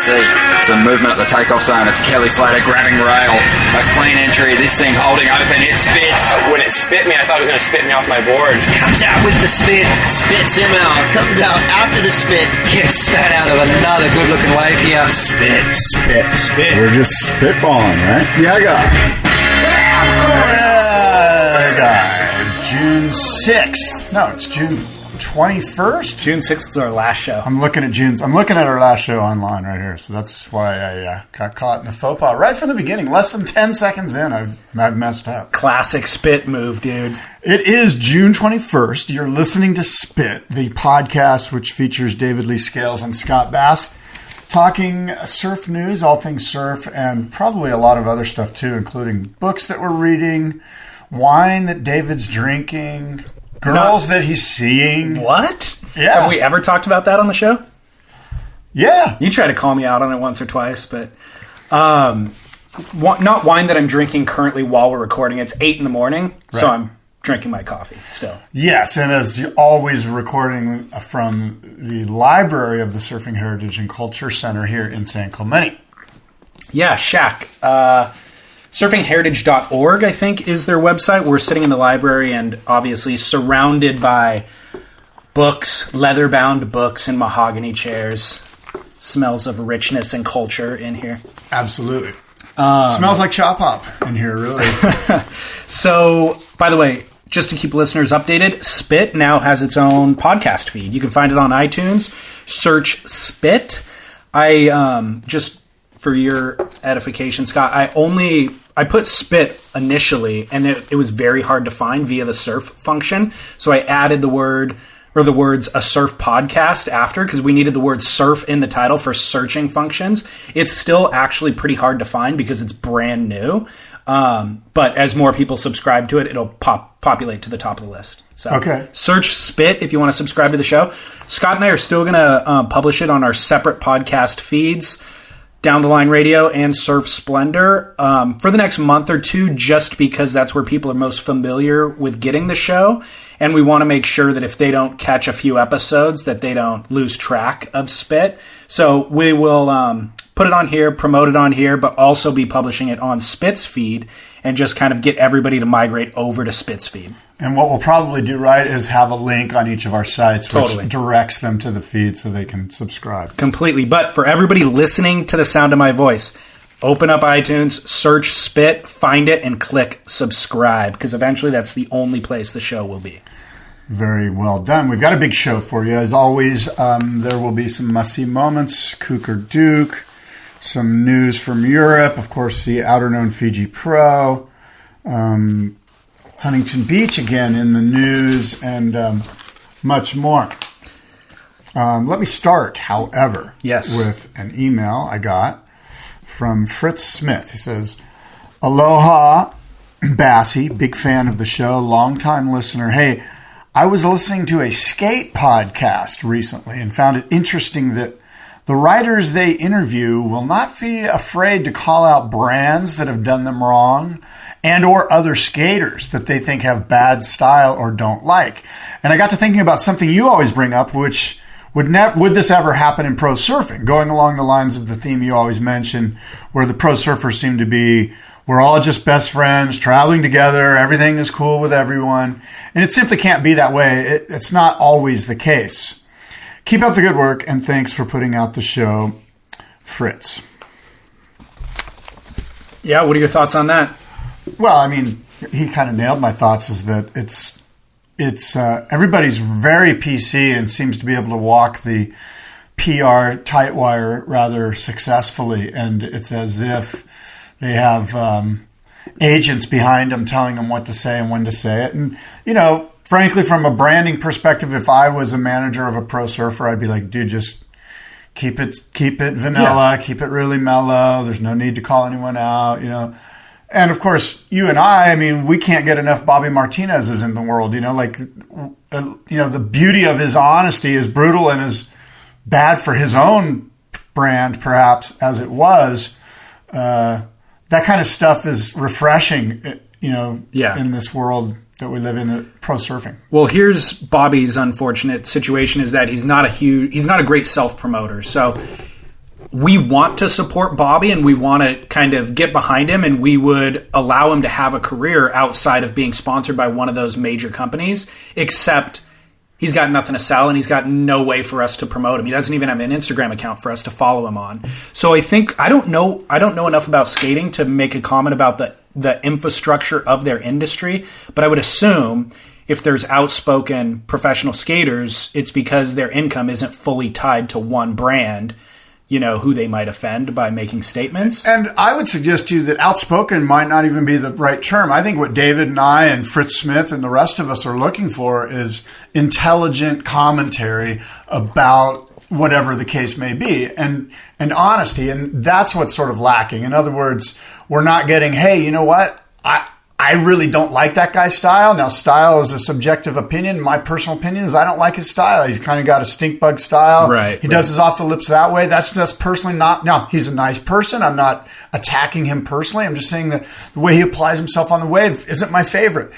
see some movement at the takeoff zone. It's Kelly Slater grabbing rail. A clean entry. This thing holding open. It spits. When it spit me, I thought it was going to spit me off my board. Comes out with the spit. Spits him out. Comes out after the spit. Gets spat out of another good-looking wave here. Spit. We're just spitballing, right? Yeah, June 6th. No, it's June 21st. June 6th is our last show. I'm looking at our last show online right here, so that's why I got caught in the faux pas right from the beginning. Less than 10 seconds in, I've messed up. Classic spit move, dude. It is June 21st. You're listening to Spit, the podcast which features David Lee Scales and Scott Bass, talking surf news, all things surf, and probably a lot of other stuff too, including books that we're reading, wine that David's drinking, girls that he's seeing. What? Yeah. Have we ever talked about that on the show? Yeah. You tried to call me out on it once or twice, but not wine that I'm drinking currently while we're recording. It's 8 a.m, so I'm drinking my coffee still. Yes, and as always, recording from the library of the Surfing Heritage and Culture Center here in San Clemente. Yeah, Shack. Surfingheritage.org, I think, is their website. We're sitting in the library and obviously surrounded by books, leather-bound books and mahogany chairs. Smells of richness and culture in here. Absolutely. Smells like Chop Hop in here, really. So, by the way, just to keep listeners updated, Spit now has its own podcast feed. You can find it on iTunes. Search Spit. Just for your edification, Scott, I put Spit initially, and it was very hard to find via the surf function. So I added the words a surf podcast after, because we needed the word surf in the title for searching functions. It's still actually pretty hard to find because it's brand new. But as more people subscribe to it, it'll populate to the top of the list. So okay. Search Spit if you want to subscribe to the show. Scott and I are still going to publish it on our separate podcast feeds, Down the Line Radio and Surf Splendor, for the next month or two, just because that's where people are most familiar with getting the show. And we want to make sure that if they don't catch a few episodes, that they don't lose track of Spit. So we will put it on here, promote it on here, but also be publishing it on Spit's feed and just kind of get everybody to migrate over to Spit's feed. And what we'll probably do, right, is have a link on each of our sites which directs them to the feed so they can subscribe. Completely. But for everybody listening to the sound of my voice, open up iTunes, search Spit, find it, and click subscribe, because eventually that's the only place the show will be. Very well done. We've got a big show for you. As always, there will be some must-see moments, Kook or Duke, some news from Europe, of course, the outer-known Fiji Pro, Huntington Beach again in the news, and much more. Let me start, however, with an email I got from Fritz Smith. He says, "Aloha, Bassy, big fan of the show, long-time listener. Hey, I was listening to a skate podcast recently and found it interesting that the writers they interview will not be afraid to call out brands that have done them wrong and or other skaters that they think have bad style or don't like. And I got to thinking about something you always bring up, which would this ever happen in pro surfing? Going along the lines of the theme you always mention, where the pro surfers seem to be, we're all just best friends, traveling together, everything is cool with everyone. And it simply can't be that way. It's not always the case. Keep up the good work, and thanks for putting out the show, Fritz." Yeah, what are your thoughts on that? Well, I mean, he kind of nailed my thoughts, is that it's everybody's very PC and seems to be able to walk the PR tight wire rather successfully, and it's as if they have agents behind them telling them what to say and when to say it. And, you know, frankly, from a branding perspective, if I was a manager of a pro surfer, I'd be like, dude, just keep it vanilla, keep it really mellow. There's no need to call anyone out, you know. And of course, you and I mean, we can't get enough Bobby Martinez's in the world, you know, like, you know, the beauty of his honesty is brutal and is bad for his own brand, perhaps, as it was. That kind of stuff is refreshing, you know, in this world that we live in, pro surfing. Well, here's Bobby's unfortunate situation, is that he's not a great self-promoter. So we want to support Bobby and we want to kind of get behind him, and we would allow him to have a career outside of being sponsored by one of those major companies, except he's got nothing to sell and he's got no way for us to promote him. He doesn't even have an Instagram account for us to follow him on. So I think I don't know enough about skating to make a comment about the infrastructure of their industry, but I would assume if there's outspoken professional skaters, it's because their income isn't fully tied to one brand, who they might offend by making statements. And I would suggest to you that outspoken might not even be the right term. I think what David and I and Fritz Smith and the rest of us are looking for is intelligent commentary about whatever the case may be, and honesty. And that's what's sort of lacking. In other words, we're not getting, hey, you know what? I really don't like that guy's style. Now, style is a subjective opinion. My personal opinion is I don't like his style. He's kind of got a stink bug style. Right. He does his off the lips that way. That's personally not. Now, he's a nice person. I'm not attacking him personally. I'm just saying that the way he applies himself on the wave isn't my favorite.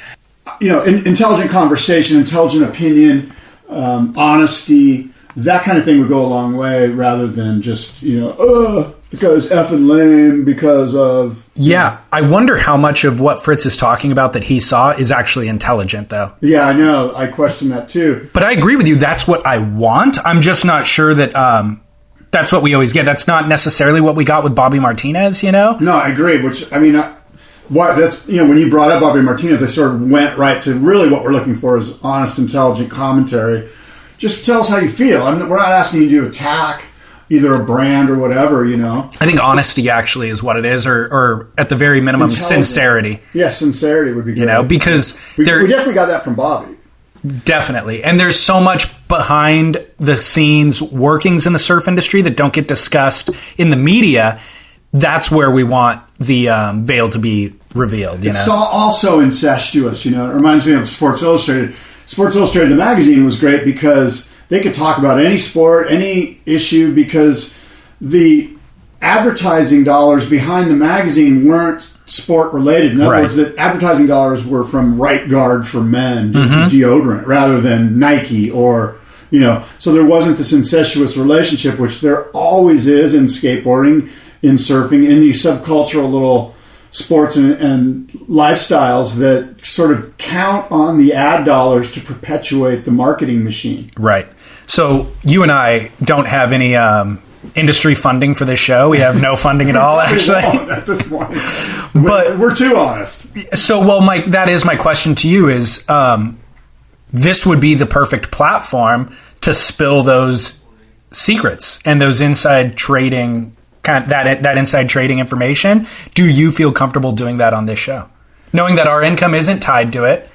Intelligent conversation, intelligent opinion, honesty, that kind of thing would go a long way rather than just, because effing lame because of... Yeah, I wonder how much of what Fritz is talking about that he saw is actually intelligent, though. Yeah, I know. I question that, too. But I agree with you. That's what I want. I'm just not sure that that's what we always get. That's not necessarily what we got with Bobby Martinez, No, I agree, which, when you brought up Bobby Martinez, I sort of went right to really what we're looking for is honest, intelligent commentary. Just tell us how you feel. We're not asking you to attack either a brand or whatever, I think honesty actually is what it is, or at the very minimum, sincerity. Yeah, sincerity would be good. Because we definitely got that from Bobby. Definitely. And there's so much behind the scenes workings in the surf industry that don't get discussed in the media. That's where we want the veil to be revealed. It's also incestuous. It reminds me of Sports Illustrated. Sports Illustrated, the magazine, was great because they could talk about any sport, any issue, because the advertising dollars behind the magazine weren't sport related. In other words, the advertising dollars were from Right Guard for men, deodorant, rather than Nike or, so there wasn't this incestuous relationship, which there always is in skateboarding, in surfing, in these subcultural little sports and lifestyles that sort of count on the ad dollars to perpetuate the marketing machine. Right. So you and I don't have any industry funding for this show. We have no funding at all, actually. At this point. But we're too honest. So, Mike, that is my question to you is, this would be the perfect platform to spill those secrets and those inside trading that inside trading information. Do you feel comfortable doing that on this show? Knowing that our income isn't tied to it.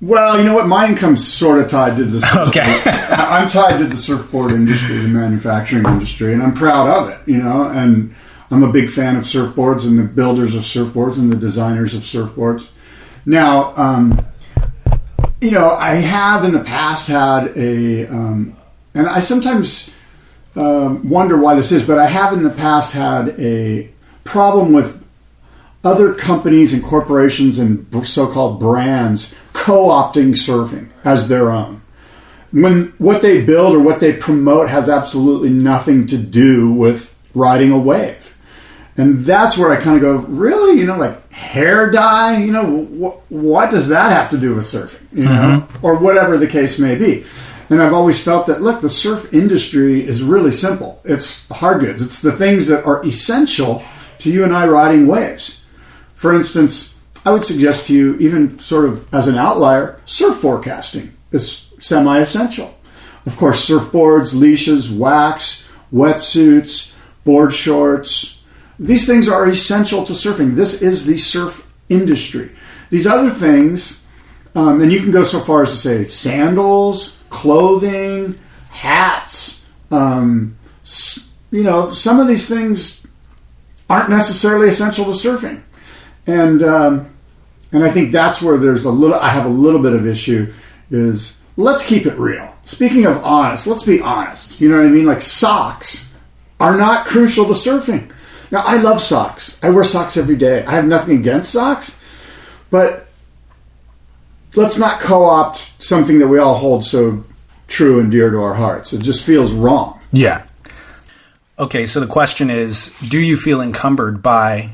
Well, you know what? My income's sort of tied to this. Okay. I'm tied to the surfboard industry, the manufacturing industry, and I'm proud of it, and I'm a big fan of surfboards and the builders of surfboards and the designers of surfboards. Now, I have in the past had and I sometimes wonder why this is, but I have in the past had a problem with other companies and corporations and so-called brands co-opting surfing as their own. When what they build or what they promote has absolutely nothing to do with riding a wave. And that's where I kind of go, really? Like hair dye? What does that have to do with surfing? Or whatever the case may be. And I've always felt that, look, the surf industry is really simple. It's hard goods. It's the things that are essential to you and I riding waves. For instance, I would suggest to you, even sort of as an outlier, surf forecasting is semi-essential. Of course, surfboards, leashes, wax, wetsuits, board shorts. These things are essential to surfing. This is the surf industry. These other things, and you can go so far as to say sandals, clothing, hats, some of these things aren't necessarily essential to surfing. And I think that's where I have a little bit of issue is let's keep it real. Speaking of honest, let's be honest. You know what I mean? Like socks are not crucial to surfing. Now, I love socks. I wear socks every day. I have nothing against socks, but let's not co-opt something that we all hold so true and dear to our hearts. It just feels wrong. Yeah. Okay, so the question is, do you feel encumbered by,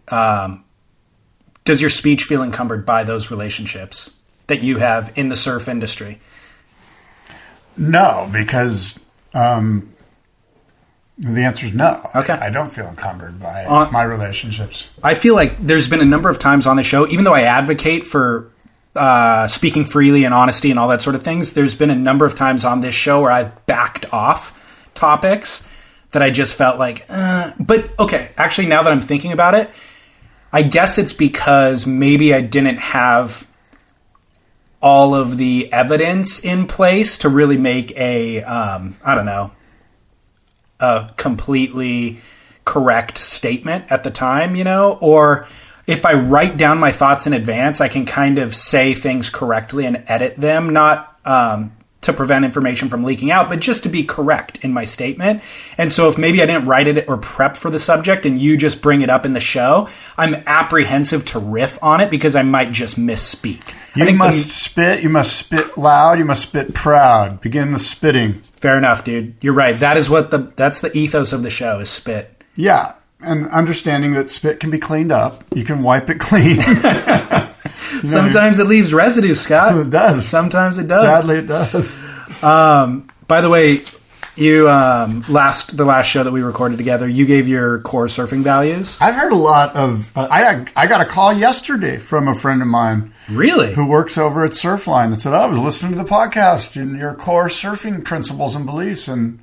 does your speech feel encumbered by those relationships that you have in the surf industry? No, because the answer is no. Okay. I don't feel encumbered by my relationships. I feel like there's been a number of times on the show, even though I advocate for speaking freely and honesty and all that sort of things, there's been a number of times on this show where I've backed off topics that I just felt like, but okay, actually now that I'm thinking about it, I guess it's because maybe I didn't have all of the evidence in place to really make a completely correct statement at the time, or if I write down my thoughts in advance, I can kind of say things correctly and edit them, not to prevent information from leaking out, but just to be correct in my statement. And so if maybe I didn't write it or prep for the subject and you just bring it up in the show, I'm apprehensive to riff on it because I might just misspeak. You must spit loud, you must spit proud. Begin the spitting. Fair enough, dude. You're right. That's the ethos of the show is spit. Yeah. And understanding that spit can be cleaned up. You can wipe it clean. Sometimes it leaves residue, Scott. It does. Sometimes it does. Sadly, it does. By the way, you the last show that we recorded together, you gave your core surfing values. I've heard a lot of. I got a call yesterday from a friend of mine. Really? Who works over at Surfline that said, I was listening to the podcast and your core surfing principles and beliefs, and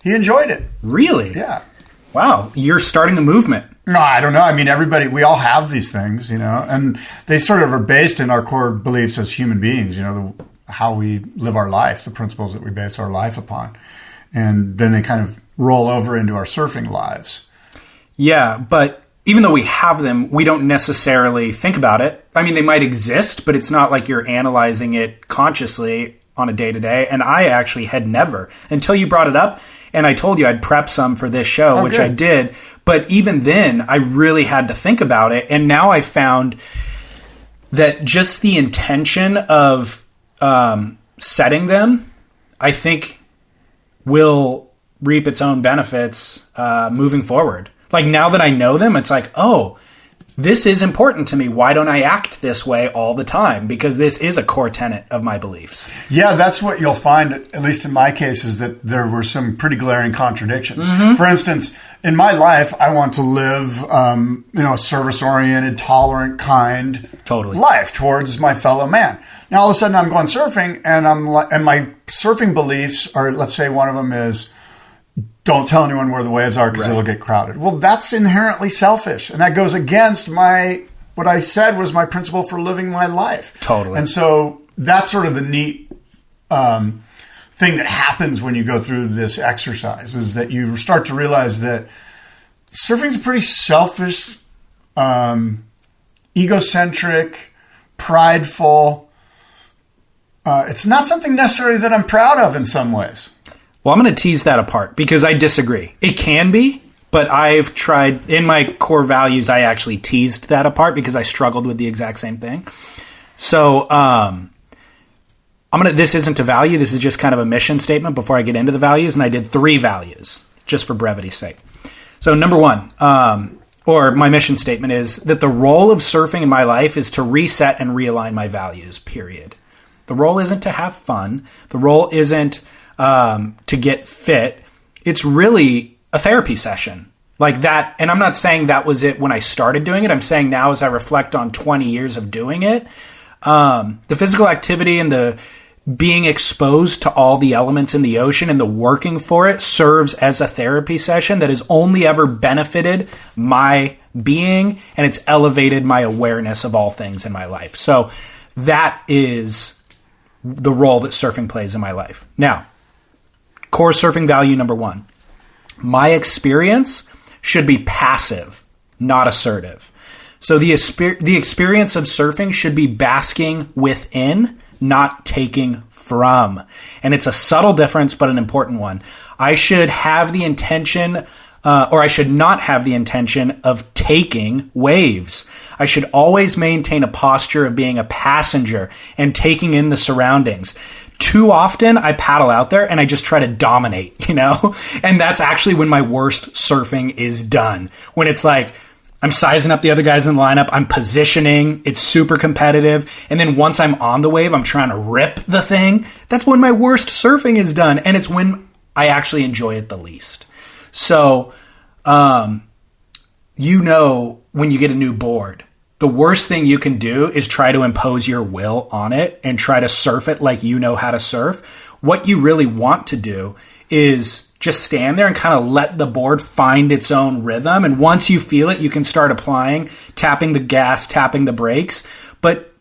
he enjoyed it. Really? Yeah. Wow, you're starting a movement. No, I don't know. I mean, we all have these things, and they sort of are based in our core beliefs as human beings, how we live our life, the principles that we base our life upon. And then they kind of roll over into our surfing lives. Yeah, but even though we have them, we don't necessarily think about it. I mean, they might exist, but it's not like you're analyzing it consciously on a day-to-day. And I actually had never, until you brought it up, and I told you I'd prep some for this show, which I did. But even then, I really had to think about it. And now I found that just the intention of setting them, I think, will reap its own benefits moving forward. Like now that I know them, it's like, oh, this is important to me. Why don't I act this way all the time? Because this is a core tenet of my beliefs. Yeah, that's what you'll find, at least in my case, is that there were some pretty glaring contradictions. Mm-hmm. For instance, in my life, I want to live, a service-oriented, tolerant, kind life towards my fellow man. Now, all of a sudden, I'm going surfing, and my surfing beliefs are, let's say one of them is, don't tell anyone where the waves are because it'll get crowded. Well, that's inherently selfish. And that goes against what I said was my principle for living my life. Totally. And so that's sort of the neat thing that happens when you go through this exercise is that you start to realize that surfing is pretty selfish, egocentric, prideful. It's not something necessarily that I'm proud of in some ways. Well, I'm going to tease that apart because I disagree. It can be, but I've tried, in my core values, I actually teased that apart because I struggled with the exact same thing. So this isn't a value. This is just kind of a mission statement before I get into the values. And I did 3 values just for brevity's sake. So number 1, or my mission statement is that the role of surfing in my life is to reset and realign my values, period. The role isn't to have fun. The role isn't to get fit. It's really a therapy session like that. And I'm not saying that was it when I started doing it. I'm saying now as I reflect on 20 years of doing it, the physical activity and the being exposed to all the elements in the ocean and the working for it serves as a therapy session that has only ever benefited my being, and it's elevated my awareness of all things in my life. So that is the role that surfing plays in my life. Now, core surfing value number 1. My experience should be passive, not assertive. So the experience of surfing should be basking within, not taking from. And it's a subtle difference, but an important one. I should have the intention or I should not have the intention of taking waves. I should always maintain a posture of being a passenger and taking in the surroundings. Too often I paddle out there and I just try to dominate, and that's actually when my worst surfing is done. When it's like, I'm sizing up the other guys in the lineup, I'm positioning, it's super competitive, and then once I'm on the wave, I'm trying to rip the thing. That's when my worst surfing is done, and it's when I actually enjoy it the least. So, when you get a new board, the worst thing you can do is try to impose your will on it and try to surf it like you know how to surf. What you really want to do is just stand there and kind of let the board find its own rhythm. And once you feel it, you can start applying, tapping the gas, tapping the brakes. But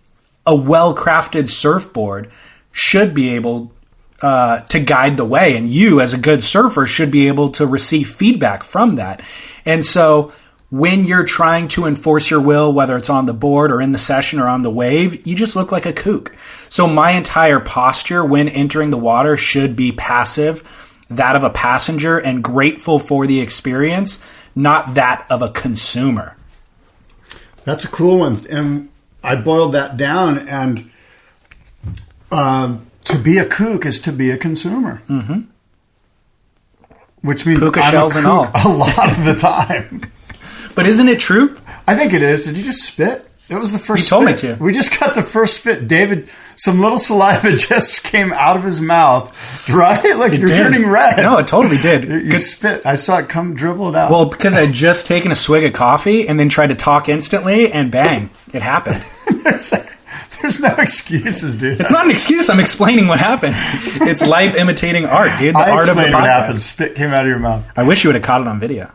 a well-crafted surfboard should be able to guide the way. And you, as a good surfer, should be able to receive feedback from that. And so when you're trying to enforce your will, whether it's on the board or in the session or on the wave, you just look like a kook. So my entire posture when entering the water should be passive, that of a passenger, and grateful for the experience, not that of a consumer. That's a cool one. And I boiled that down, and to be a kook is to be a consumer. Mm-hmm. Which means Puka I'm shells a and kook all. a lot of the time. But isn't it true? I think it is. Did you just spit? It was the first You told me spit. to. We just got the first spit. David, some little saliva just came out of his mouth, right? Look, you're turning red. No, it totally did. You spit. I saw it come dribble it out. Well, because I had just taken a swig of coffee and then tried to talk instantly, and bang, it happened. There's no excuses, dude. It's not an excuse. I'm explaining what happened. It's life imitating art, dude. The art of the podcast. What happened. Spit came out of your mouth. I wish you would have caught it on video.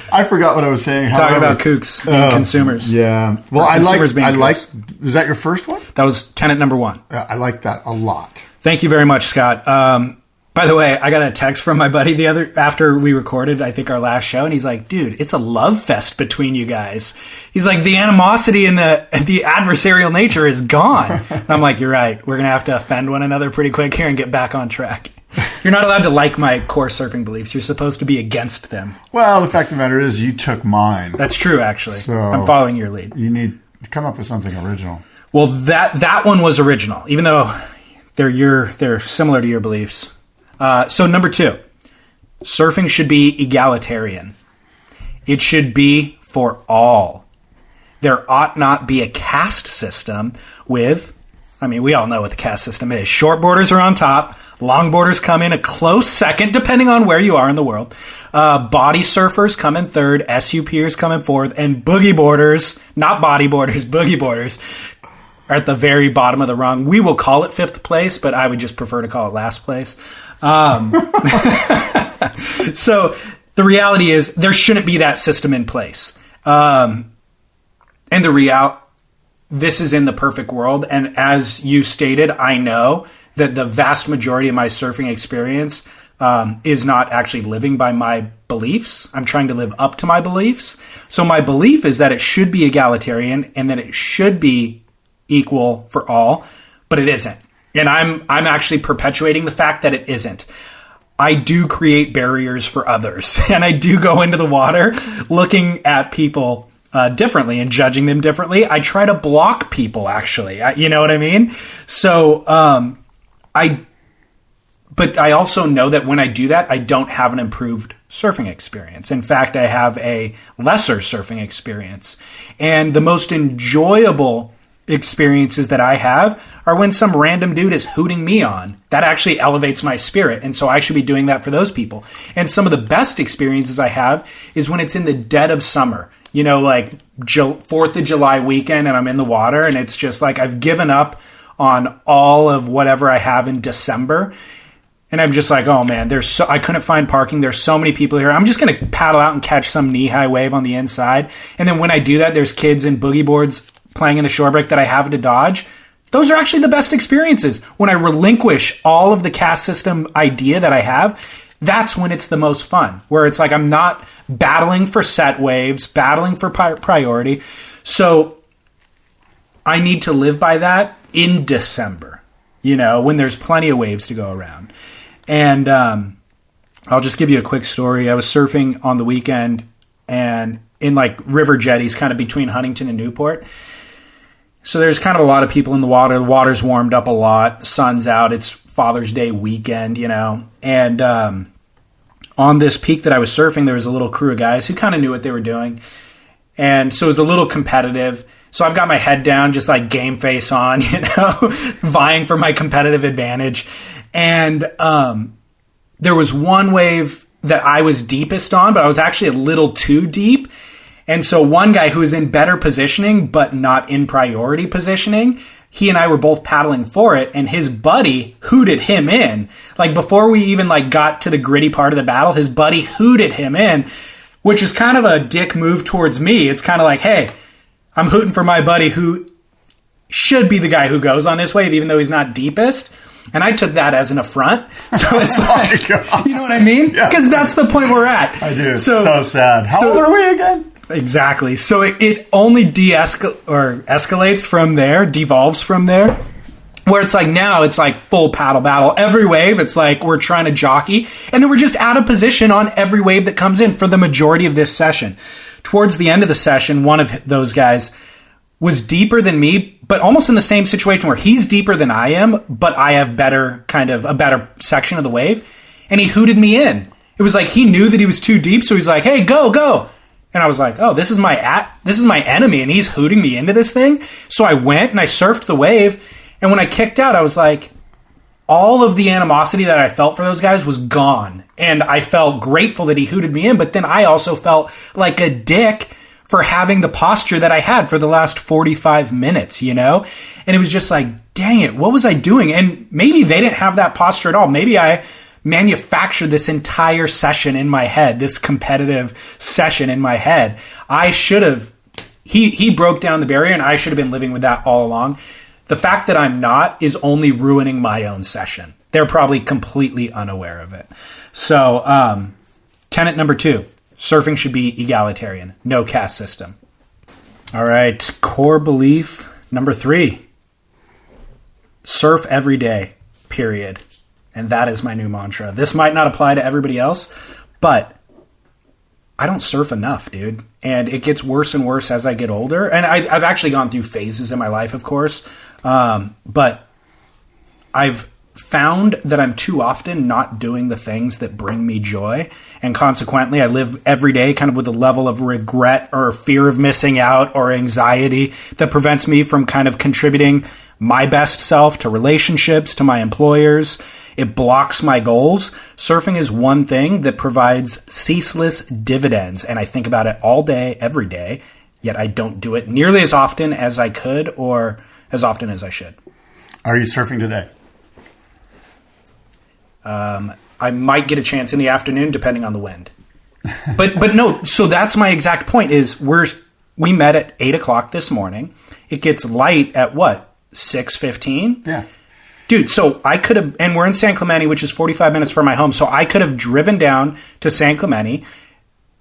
I forgot what I was saying. Talking about kooks being consumers. Yeah. Well, I like. Was that your first one? That was tenet number one. I like that a lot. Thank you very much, Scott. By the way, I got a text from my buddy after we recorded, I think, our last show, and he's like, dude, it's a love fest between you guys. He's like, the animosity and the adversarial nature is gone. And I'm like, you're right. We're going to have to offend one another pretty quick here and get back on track. You're not allowed to like my core surfing beliefs. You're supposed to be against them. Well, the fact of the matter is you took mine. That's true, actually. So I'm following your lead. You need to come up with something original. Well, that one was original, even though they're similar to your beliefs. So number 2, surfing should be egalitarian. It should be for all. There ought not be a caste system with, we all know what the caste system is. Short boarders are on top. Long boarders come in a close second, depending on where you are in the world. Body surfers come in third. SUPers come in fourth. And boogie boarders, not bodyboarders, boogie boarders, are at the very bottom of the rung. We will call it 5th place, but I would just prefer to call it last place. So the reality is there shouldn't be that system in place. And this is in the perfect world. And as you stated, I know that the vast majority of my surfing experience is not actually living by my beliefs. I'm trying to live up to my beliefs. So my belief is that it should be egalitarian and that it should be equal for all, but it isn't. And I'm actually perpetuating the fact that it isn't. I do create barriers for others, and I do go into the water looking at people differently and judging them differently. I try to block people, actually. You know what I mean? So but I also know that when I do that, I don't have an improved surfing experience. In fact, I have a lesser surfing experience. And the most enjoyable experiences that I have are when some random dude is hooting me on. That actually elevates my spirit, and so I should be doing that for those people. And some of the best experiences I have is when it's in the dead of summer, like 4th of July weekend, and I'm in the water, and it's just like I've given up on all of whatever I have in December. And I'm just like, oh man, I couldn't find parking. There's so many people here. I'm just going to paddle out and catch some knee-high wave on the inside. And then when I do that, there's kids in boogie boards playing in the shore break that I have to dodge. Those are actually the best experiences. When I relinquish all of the caste system idea that I have, that's when it's the most fun. Where it's like I'm not battling for set waves, battling for priority. So I need to live by that in December, when there's plenty of waves to go around. And I'll just give you a quick story. I was surfing on the weekend and in like river jetties kind of between Huntington and Newport. So there's kind of a lot of people in the water. The water's warmed up a lot. Sun's out. It's Father's Day weekend, you know. And on this peak that I was surfing, there was a little crew of guys who kind of knew what they were doing. And so it was a little competitive. So I've got my head down, just like game face on, you know, vying for my competitive advantage. And there was one wave that I was deepest on, but I was actually a little too deep. And so one guy who was in better positioning, but not in priority positioning, he and I were both paddling for it, and his buddy hooted him in. Like before we even like got to the gritty part of the battle, his buddy hooted him in, which is kind of a dick move towards me. It's kind of like, hey, I'm hooting for my buddy who should be the guy who goes on this wave, even though he's not deepest. And I took that as an affront. So it's like, you know what I mean? Because that's the point we're at. I do. So sad. How old are we again? Exactly. So it only escalates from there, devolves from there, where it's like now it's like full paddle battle. Every wave, it's like we're trying to jockey, and then we're just out of position on every wave that comes in for the majority of this session. Towards the end of the session, one of those guys was deeper than me, but almost in the same situation where he's deeper than I am, but I have a better section of the wave, and he hooted me in. It was like he knew that he was too deep, so he's like, "Hey, go." And I was like, oh, this is my enemy, and he's hooting me into this thing. So I went and I surfed the wave, and when I kicked out, I was like, all of the animosity that I felt for those guys was gone. And I felt grateful that he hooted me in, but then I also felt like a dick for having the posture that I had for the last 45 minutes, you know? And it was just like, dang it, what was I doing? And maybe they didn't have that posture at all. Maybe I manufactured this entire session in my head, this competitive session in my head. I should have, he broke down the barrier, and I should have been living with that all along. The fact that I'm not is only ruining my own session. They're probably completely unaware of it. So, tenet number 2, surfing should be egalitarian, no caste system. All right, core belief number 3, surf every day, period. And that is my new mantra. This might not apply to everybody else, but I don't surf enough, dude. And it gets worse and worse as I get older. And I've actually gone through phases in my life, of course. But I've found that I'm too often not doing the things that bring me joy. And consequently, I live every day kind of with a level of regret or fear of missing out or anxiety that prevents me from kind of contributing my best self to relationships, to my employers. It blocks my goals. Surfing is one thing that provides ceaseless dividends, and I think about it all day, every day, yet I don't do it nearly as often as I could or as often as I should. Are you surfing today? I might get a chance in the afternoon, depending on the wind. But no, so that's my exact point is we met at 8 o'clock this morning. It gets light at what? 6:15? Yeah. Dude, so I could have, and we're in San Clemente, which is 45 minutes from my home, so I could have driven down to San Clemente,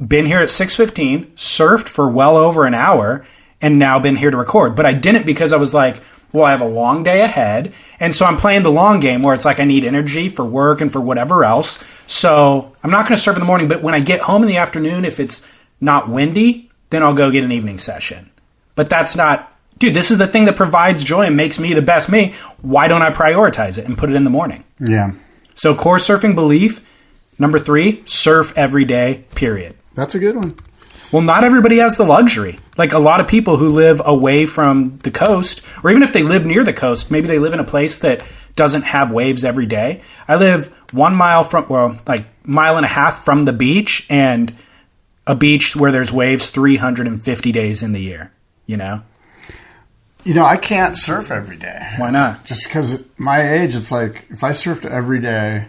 been here at 6:15, surfed for well over an hour, and now been here to record. But I didn't because I was like, well, I have a long day ahead, and so I'm playing the long game where it's like I need energy for work and for whatever else. So I'm not going to surf in the morning, but when I get home in the afternoon, if it's not windy, then I'll go get an evening session. But that's not... Dude, this is the thing that provides joy and makes me the best me. Why don't I prioritize it and put it in the morning? Yeah. So core surfing belief, number 3, surf every day, period. That's a good one. Well, not everybody has the luxury. Like a lot of people who live away from the coast, or even if they live near the coast, maybe they live in a place that doesn't have waves every day. I live 1 mile from, well, like mile and a half from the beach, and a beach where there's waves 350 days in the year, you know? You know, I can't surf every day. Why not? Just because at my age, it's like if I surfed every day,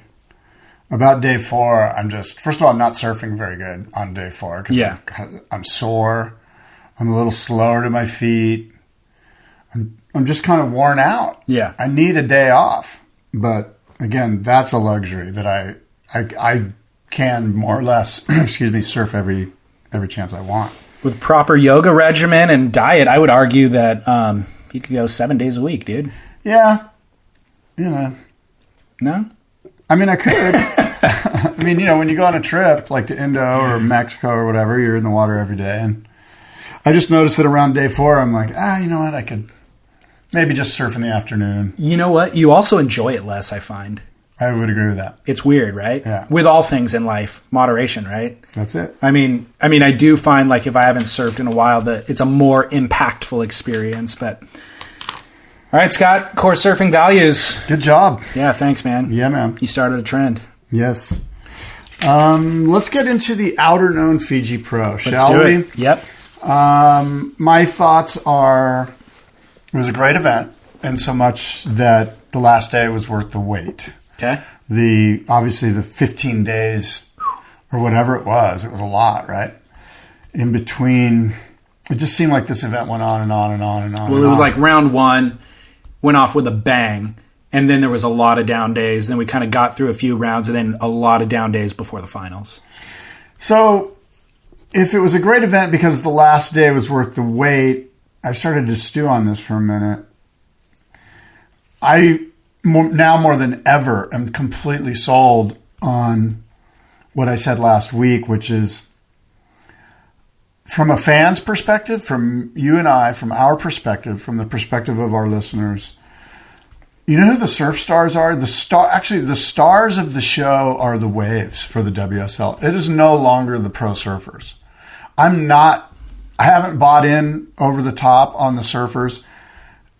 about day 4, first of all, I'm not surfing very good on day 4 because I'm sore. I'm a little slower to my feet. I'm just kind of worn out. Yeah. I need a day off. But again, that's a luxury that I can more or less, surf every chance I want. With proper yoga regimen and diet, I would argue that you could go 7 days a week, dude. Yeah. You know. No? I mean, I could. I mean, when you go on a trip like to Indo or Mexico or whatever, you're in the water every day. And I just noticed that around day 4, I'm like, you know what? I could maybe just surf in the afternoon. You know what? You also enjoy it less, I find. I would agree with that. It's weird, right? Yeah. With all things in life, moderation, right? That's it. I mean, I do find like if I haven't surfed in a while that it's a more impactful experience. But all right, Scott, core surfing values. Good job. Yeah, thanks, man. Yeah, man. You started a trend. Yes. Let's get into the outer known Fiji Pro, shall we? Yep. My thoughts are it was a great event, in so much that the last day was worth the wait. Okay. Obviously the 15 days or whatever it was a lot, right? In between, it just seemed like this event went on and on and on and on. Well, it was like round 1 went off with a bang, and then there was a lot of down days. Then we kind of got through a few rounds, and then a lot of down days before the finals. So if it was a great event because the last day was worth the wait, I started to stew on this for a minute. Now more than ever, I'm completely sold on what I said last week, which is from a fan's perspective, from you and I, from our perspective, from the perspective of our listeners. You know who the surf stars are? The stars of the show are the waves for the WSL. It is no longer the pro surfers. I haven't bought in over the top on the surfers.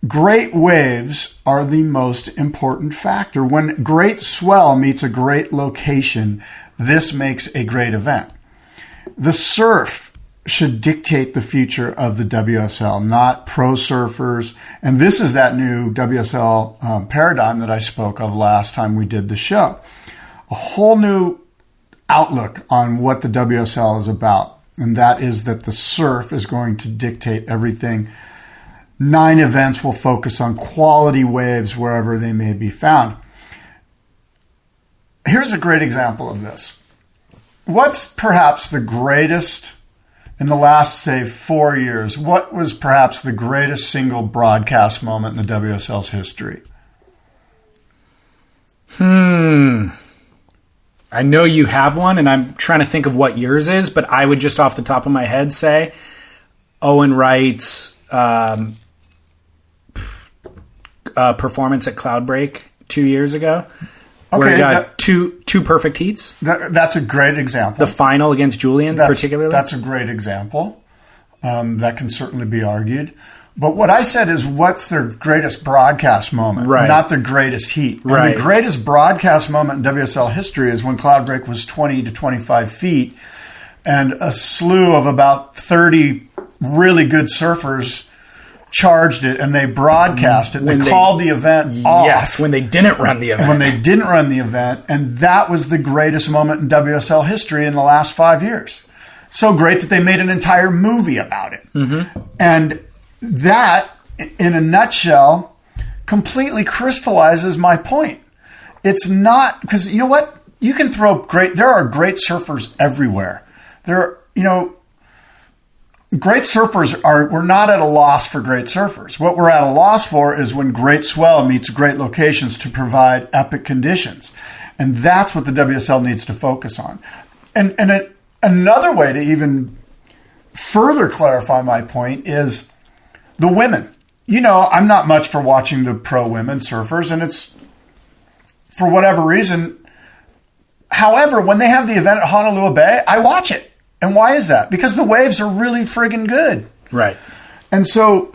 Great waves are the most important factor. When great swell meets a great location, this makes a great event. The surf should dictate the future of the WSL, not pro surfers. And this is that new WSL paradigm that I spoke of last time we did the show. A whole new outlook on what the WSL is about. And that is that the surf is going to dictate everything. 9 events will focus on quality waves wherever they may be found. Here's a great example of this. What's perhaps the greatest, in the last, say, 4 years, what was perhaps the greatest single broadcast moment in the WSL's history? I know you have one, and I'm trying to think of what yours is, but I would just off the top of my head say Owen Wright's performance at Cloudbreak 2 years ago, where he got two perfect heats. That's a great example. The final against Julian, particularly. That's a great example. That can certainly be argued. But what I said is, what's their greatest broadcast moment, not their greatest heat. And the greatest broadcast moment in WSL history is when Cloudbreak was 20 to 25 feet, and a slew of about 30 really good surfers charged it, and they broadcast it. They called the event off. Yes, when they didn't run the event. And that was the greatest moment in WSL history in the last 5 years. So great that they made an entire movie about it. Mm-hmm. And that, in a nutshell, completely crystallizes my point. It's not, because you know what? You can there are great surfers everywhere. Great surfers we're not at a loss for great surfers. What we're at a loss for is when great swell meets great locations to provide epic conditions. And that's what the WSL needs to focus on. And another way to even further clarify my point is the women. I'm not much for watching the pro women surfers, and it's for whatever reason. However, when they have the event at Honolulu Bay, I watch it. And why is that? Because the waves are really friggin' good. Right. And so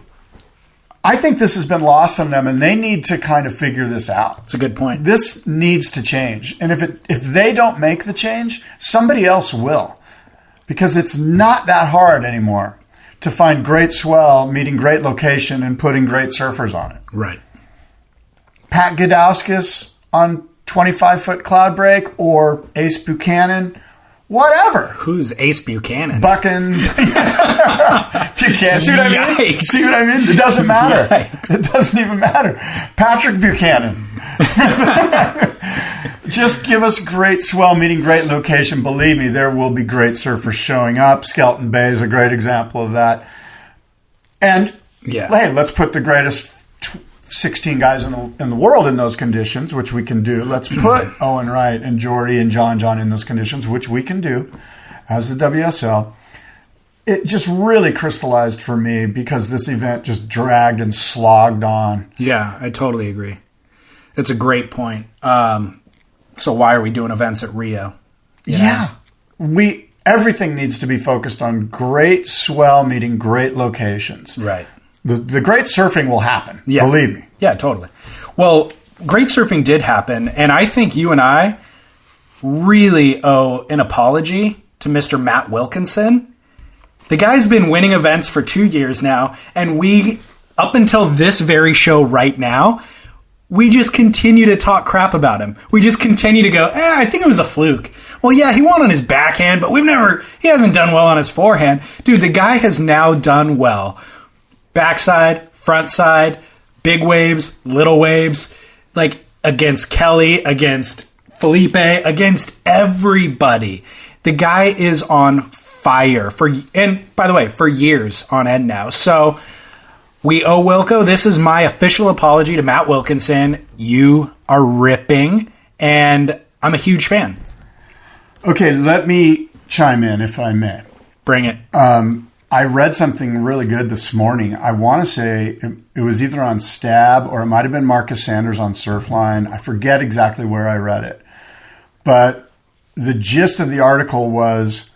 I think this has been lost on them, and they need to kind of figure this out. It's a good point. This needs to change. And if they don't make the change, somebody else will. Because it's not that hard anymore to find great swell, meeting great location, and putting great surfers on it. Right. Pat Gudauskas on 25-foot Cloudbreak, or Ace Buchanan, whatever. Who's Ace Buchanan? Buchan. Buchanan. See what I mean? Yikes. See what I mean? It doesn't matter. Yikes. It doesn't even matter. Patrick Buchanan. Just give us great swell meeting great location. Believe me, there will be great surfers showing up. Skeleton Bay is a great example of that. And hey, let's put the greatest 16 guys in the world in those conditions, which we can do. Let's put Owen Wright and Jordy and John in those conditions, which we can do as the WSL. It just really crystallized for me because this event just dragged and slogged on. Yeah, I totally agree. It's a great point. So why are we doing events at Rio? Yeah. Everything needs to be focused on great swell meeting great locations. Right. The great surfing will happen. Yeah. Believe me. Yeah, totally. Well, great surfing did happen, and I think you and I really owe an apology to Mr. Matt Wilkinson. The guy's been winning events for 2 years now, and we, up until this very show right now, we just continue to talk crap about him. We just continue to go, I think it was a fluke. Well, yeah, he won on his backhand, but he hasn't done well on his forehand. Dude, the guy has now done well. Backside, front side, big waves, little waves, like against Kelly, against Felipe, against everybody. The guy is on fire and by the way, for years on end now. So we owe Wilco. This is my official apology to Matt Wilkinson. You are ripping, and I'm a huge fan. Okay, let me chime in if I may. Bring it. I read something really good this morning. I want to say it was either on Stab or it might have been Marcus Sanders on Surfline. I forget exactly where I read it. But the gist of the article was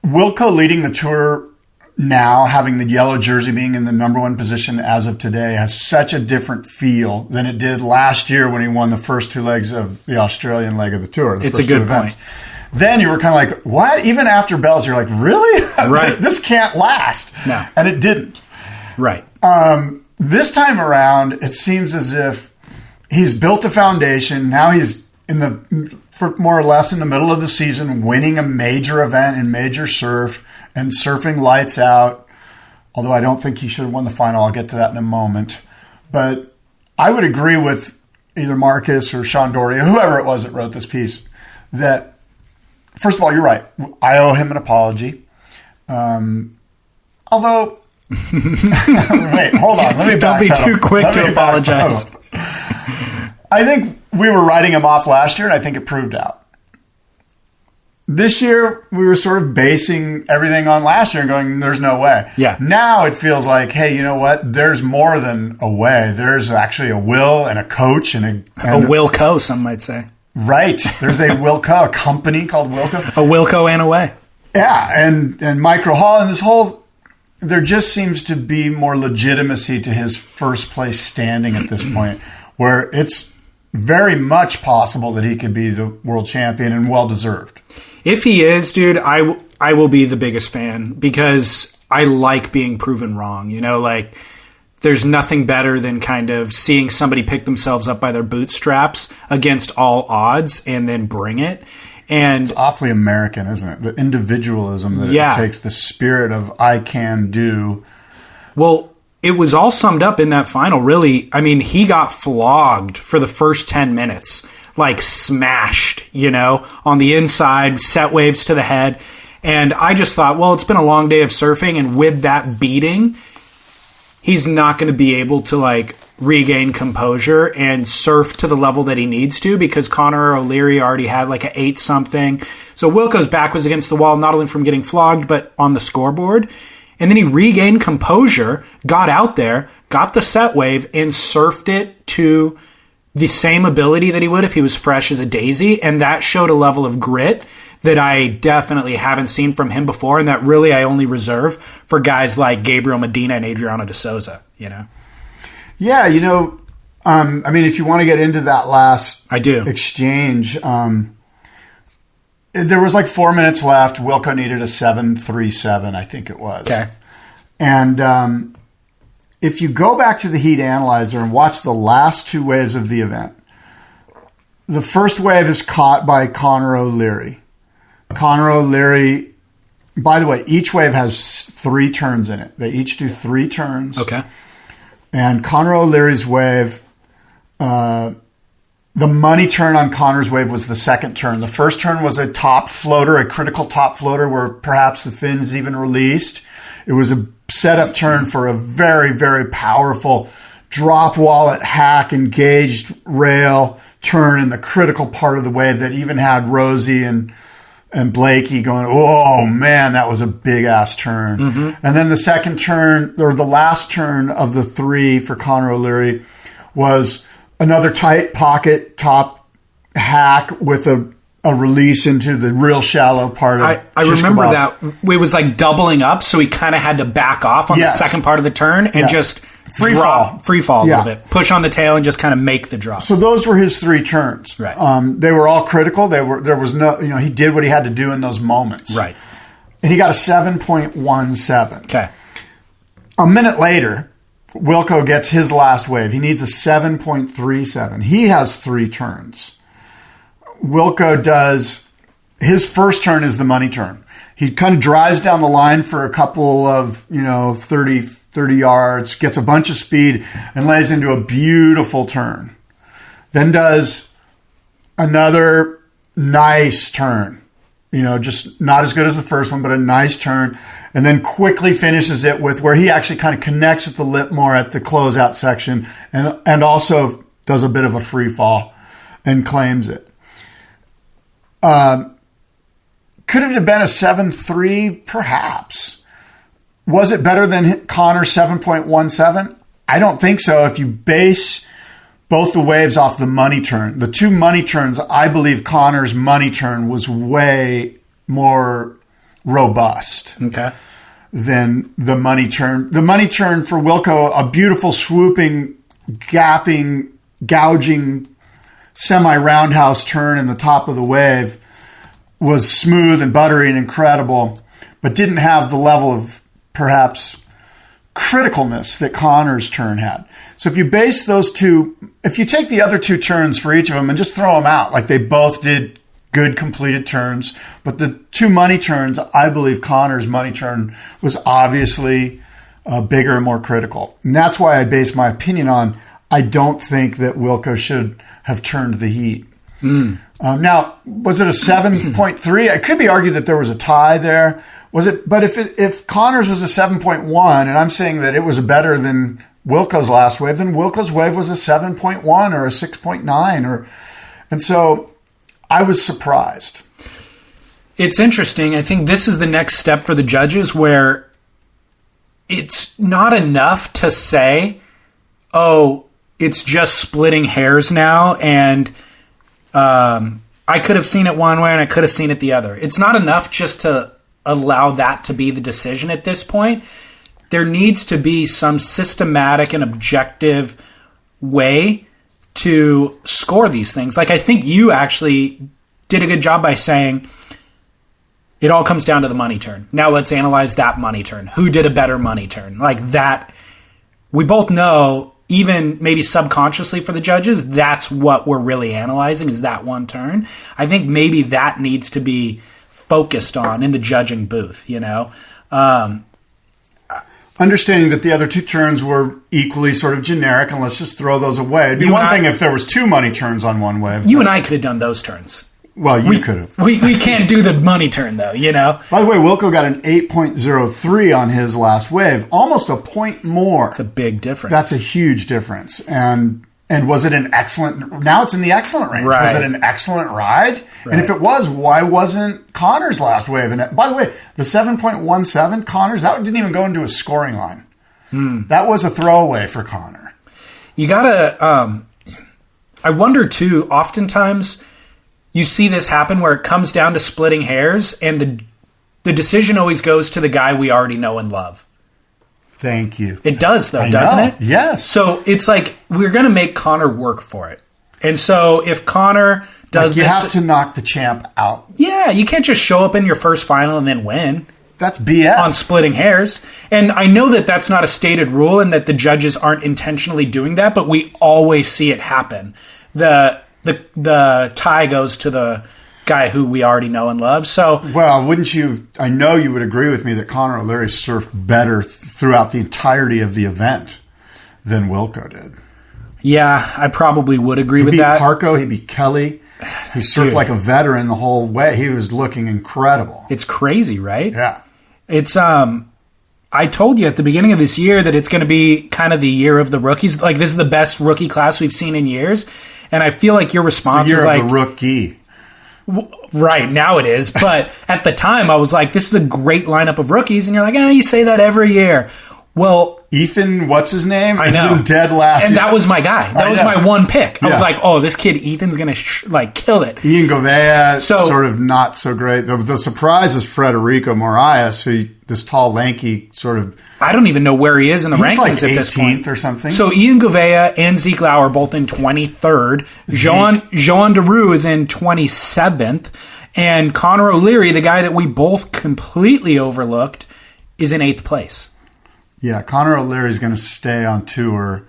Wilco leading the tour now, having the yellow jersey being in the number one position as of today, has such a different feel than it did last year when he won the first two legs of the Australian leg of the tour. It's a good point. Then you were kind of like, what? Even after Bells, you're like, really? Right. This can't last. No. And it didn't. Right. This time around, it seems as if he's built a foundation. Now he's more or less in the middle of the season, winning a major event in major surf and surfing lights out. Although I don't think he should have won the final. I'll get to that in a moment. But I would agree with either Marcus or Sean Doherty, or whoever it was that wrote this piece, that first of all, you're right. I owe him an apology. Although, wait, hold on. Let me Don't be too quick to apologize. I think we were writing him off last year, and I think it proved out. This year, we were sort of basing everything on last year and going, there's no way. Yeah. Now it feels like, hey, you know what? There's more than a way. There's actually a will and a coach and a Wilco, some might say. Right. There's a Wilco, a company called Wilco. A Wilco and a way. Yeah, and Micro Hall and this whole, there just seems to be more legitimacy to his first place standing at this point, where it's very much possible that he could be the world champion and well deserved. If he is, dude, I will be the biggest fan because I like being proven wrong. You know, like there's nothing better than kind of seeing somebody pick themselves up by their bootstraps against all odds and then bring it. And it's awfully American, isn't it? The individualism that it takes, the spirit of I can do. Well, it was all summed up in that final, really. I mean, he got flogged for the first 10 minutes, like smashed, you know, on the inside, set waves to the head. And I just thought, well, it's been a long day of surfing, and with that beating, he's not going to be able to, like, regain composure and surf to the level that he needs to because Connor O'Leary already had like an 8-something. So Wilco's back was against the wall, not only from getting flogged, but on the scoreboard. And then he regained composure, got out there, got the set wave, and surfed it to the same ability that he would if he was fresh as a daisy. And that showed a level of grit that I definitely haven't seen from him before, and that really I only reserve for guys like Gabriel Medina and Adriano de Souza, you know? Yeah, you know, I mean, if you want to get into that last exchange, there was like 4 minutes left. Wilco needed a 7.37, I think it was. Okay. And if you go back to the heat analyzer and watch the last two waves of the event, the first wave is caught by Connor O'Leary. Connor O'Leary, by the way, each wave has 3 turns in it. They each do 3 turns. Okay. And Connor O'Leary's wave, the money turn on Connor's wave was the second turn. The first turn was a top floater, a critical top floater where perhaps the fins even released. It was a setup turn for a very, very powerful drop wallet, hack, engaged rail turn in the critical part of the wave that even had Rosie and Blakey going, oh man, that was a big ass turn. And then the second turn, or the last turn of the 3 for Connor OLeary, was another tight pocket top hack with a release into the real shallow part of I remember that. It was like doubling up, so he kind of had to back off on the second part of the turn and just free fall a little bit. Push on the tail and just kind of make the drop. So those were his 3 turns. Right. They were all critical. There was no, he did what he had to do in those moments. Right. And he got a 7.17. Okay. A minute later, Wilco gets his last wave. He needs a 7.37. He has 3 turns. Wilco does, his first turn is the money turn. He kind of drives down the line for a couple of, 30 yards, gets a bunch of speed, and lays into a beautiful turn. Then does another nice turn. Just not as good as the first one, but a nice turn. And then quickly finishes it with where he actually kind of connects with the lip more at the closeout section and also does a bit of a free fall and claims it. Could it have been a 7.3? Perhaps. Was it better than Connor's 7.17? I don't think so. If you base both the waves off the money turn, the 2 money turns, I believe Connor's money turn was way more robust than the money turn. The money turn for Wilco, a beautiful swooping, gapping, gouging, semi-roundhouse turn in the top of the wave, was smooth and buttery and incredible, but didn't have the level of perhaps criticalness that Connor's turn had. So if you base those 2, if you take the other 2 turns for each of them and just throw them out, like they both did good completed turns, but the 2 money turns, I believe Connor's money turn was obviously bigger and more critical. And that's why I base my opinion on, I don't think that Wilco should have turned the heat. Now, was it a 7.3? It could be argued that there was a tie there. Was it? But if Connor's was a 7.1, and I'm saying that it was better than Wilco's last wave, then Wilco's wave was a 7.1 or a 6.9, and so I was surprised. It's interesting. I think this is the next step for the judges, where it's not enough to say, "Oh, it's just splitting hairs now," and I could have seen it one way and I could have seen it the other. It's not enough just to allow that to be the decision at this point. There needs to be some systematic and objective way to score these things. Like, I think you actually did a good job by saying it all comes down to the money turn. Now let's analyze that money turn. Who did a better money turn? Like that, we both know, even maybe subconsciously for the judges, that's what we're really analyzing, is that one turn. I think maybe that needs to be focused on in the judging booth, Understanding that the other 2 turns were equally sort of generic, and let's just throw those away. It'd be one thing if there was 2 money turns on one wave. You and I could have done those turns. Well, you could have. We can't do the money turn, though, By the way, Wilco got an 8.03 on his last wave, almost a point more. It's a big difference. That's a huge difference. And was it an excellent... Now it's in the excellent range. Right. Was it an excellent ride? Right. And if it was, why wasn't Connor's last wave? And by the way, the 7.17, Connor's, that didn't even go into a scoring line. That was a throwaway for Connor. You gotta... I wonder, too, oftentimes you see this happen where it comes down to splitting hairs, and the decision always goes to the guy we already know and love. Thank you. It does, though, doesn't it? Yes. So it's like we're going to make Connor work for it. And so if Connor does you have to knock the champ out. Yeah, you can't just show up in your first final and then win. That's BS. On splitting hairs. And I know that that's not a stated rule and that the judges aren't intentionally doing that, but we always see it happen. The tie goes to the guy who we already know and love. So, well, wouldn't you? I know you would agree with me that Connor OLeary surfed better throughout the entirety of the event than Wilco did. Yeah, I probably would agree with He that. beat Parco. He beat Kelly. He surfed like a veteran the whole way. He was looking incredible. It's crazy, right? Yeah. It's I told you at the beginning of this year that it's going to be kind of the year of the rookies. Like, this is the best rookie class we've seen in years. And I feel like your response was like... the rookie. Right, now it is. But at the time, I was like, this is a great lineup of rookies. And you're like, you say that every year. Well... Ethan, what's his name? I know. Dead last. And that was my guy. That was my one pick. I was like, this kid Ethan's going to kill it. Ian Govea, sort of not so great. The surprise is Federico Moraes, this tall, lanky sort of... I don't even know where he is in the rankings like at this point. 18th or something. So Ian Govea and Zeke Lau are both in 23rd. Jean Deroux is in 27th. And Connor O'Leary, the guy that we both completely overlooked, is in 8th place. Yeah, Connor O'Leary is going to stay on tour.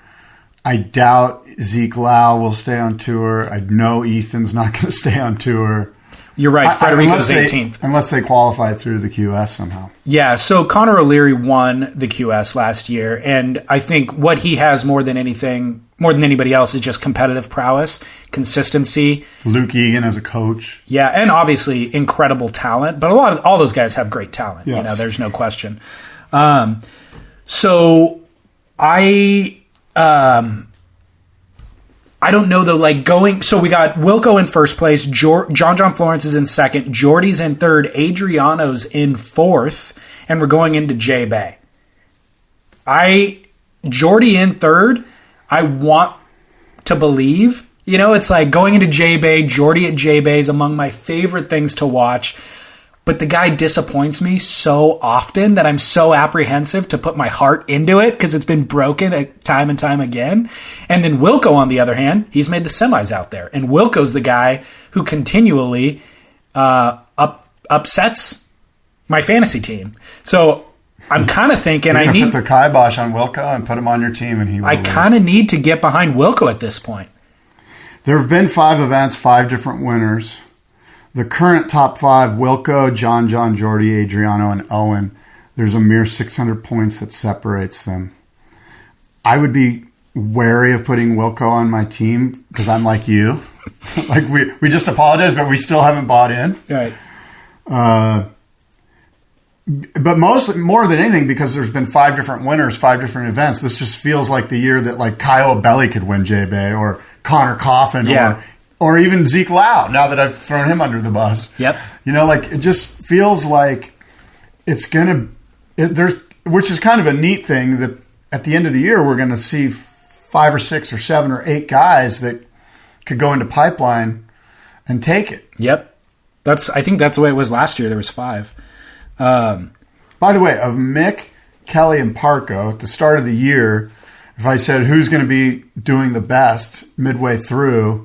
I doubt Zeke Lau will stay on tour. I know Ethan's not going to stay on tour. You're right. Federico's 18th. Unless they qualify through the QS somehow. Yeah, so Connor O'Leary won the QS last year, and I think what he has more than anybody else, is just competitive prowess, consistency. Luke Egan as a coach. Yeah, and obviously incredible talent, but all those guys have great talent. Yes. There's no question. So I don't know though, so we got Wilco in first place, John Florence is in second, Jordy's in third, Adriano's in fourth, and we're going into J-Bay. Jordy in third, I want to believe, it's like going into J-Bay, Jordy at J-Bay is among my favorite things to watch. But the guy disappoints me so often that I'm so apprehensive to put my heart into it because it's been broken time and time again. And then Wilco, on the other hand, he's made the semis out there. And Wilco's the guy who continually upsets my fantasy team. So I'm kind of thinking I need to put the kibosh on Wilco and put him on your team, and he will I kind of need to get behind Wilco at this point. There have been 5 events, 5 different winners. The current top 5, Wilco, John, Jordy, Adriano, and Owen, there's a mere 600 points that separates them. I would be wary of putting Wilco on my team because I'm like you. we just apologize, but we still haven't bought in. Right. But more than anything, because there's been 5 different winners, 5 different events, this just feels like the year that Kyle Belly could win J-Bay or Connor Coffin or even Zeke Lau, now that I've thrown him under the bus. Yep. It just feels like it's going to... which is kind of a neat thing that at the end of the year, we're going to see 5 or 6 or 7 or 8 guys that could go into pipeline and take it. Yep. I think that's the way it was last year. There was 5. By the way, of Mick, Kelly, and Parco, at the start of the year, if I said who's going to be doing the best midway through...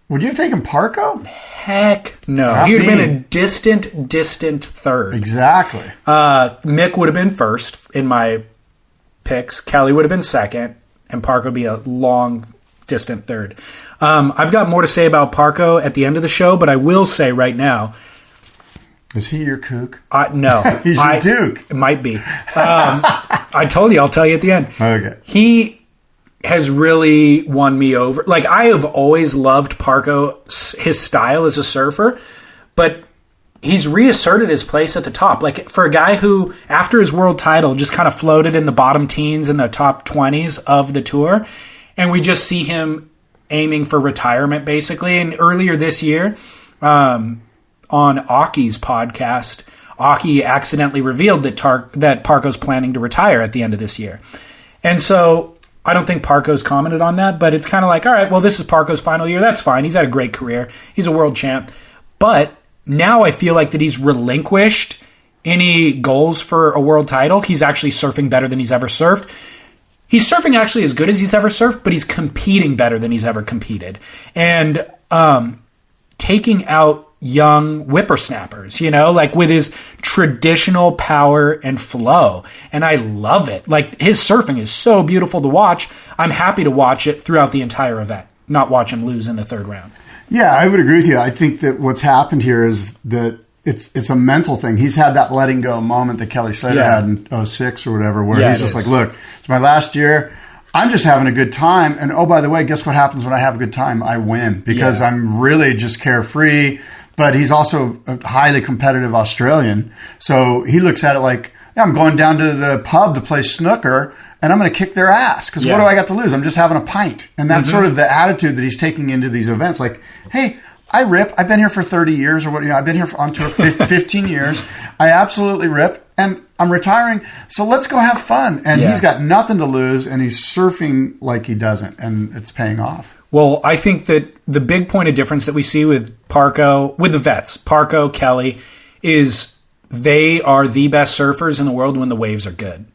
Would you have taken Parco? Heck no. He would have been a distant third. Exactly. Mick would have been first in my picks. Kelly would have been second. And Parco would be a long, distant third. I've got more to say about Parco at the end of the show, but I will say right now. Is he your kook? No. He's your Duke. It might be. I told you. I'll tell you at the end. Okay. He has really won me over. I have always loved Parco, his style as a surfer, but he's reasserted his place at the top. For a guy who, after his world title, just kind of floated in the bottom teens and the top 20s of the tour, and we just see him aiming for retirement, basically. And earlier this year, on Aki's podcast, Aki accidentally revealed that Parco's planning to retire at the end of this year. And so... I don't think Parco's commented on that, but it's kind of all right, well, this is Parco's final year. That's fine. He's had a great career. He's a world champ. But now I feel like that he's relinquished any goals for a world title. He's actually surfing better than he's ever surfed. He's surfing actually as good as he's ever surfed, but he's competing better than he's ever competed. And taking out young whippersnappers, with his traditional power and flow. And I love it. His surfing is so beautiful to watch. I'm happy to watch it throughout the entire event, not watch him lose in the third round. Yeah, I would agree with you. I think that what's happened here is that it's a mental thing. He's had that letting go moment that Kelly Slater had in 2006 or whatever, where he's just look, it's my last year. I'm just having a good time. And by the way, guess what happens when I have a good time? I win because I'm really just carefree. But he's also a highly competitive Australian. So he looks at it like I'm going down to the pub to play snooker, and I'm going to kick their ass because what do I got to lose? I'm just having a pint. And that's sort of the attitude that he's taking into these events. Like, hey, I rip. I've been here for 30 years or what, I've been here on tour 15 years. I absolutely rip, and I'm retiring. So let's go have fun. And he's got nothing to lose, and he's surfing like he doesn't, and it's paying off. Well, I think that the big point of difference that we see with Parko, with the vets, Parko, Kelly, is they are the best surfers in the world when the waves are good.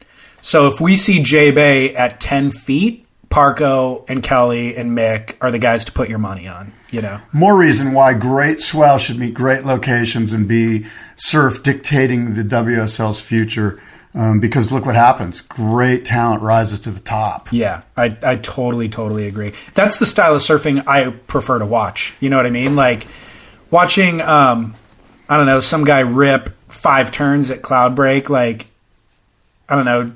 So if we see J-Bay at 10 feet, Parko and Kelly and Mick are the guys to put your money on, More reason why great swell should meet great locations and be surf dictating the WSL's future. Because look what happens. Great talent rises to the top. Yeah, I totally agree. That's the style of surfing I prefer to watch. You know what I mean? Like watching, I don't know, some guy rip 5 turns at cloud break. Like, I don't know.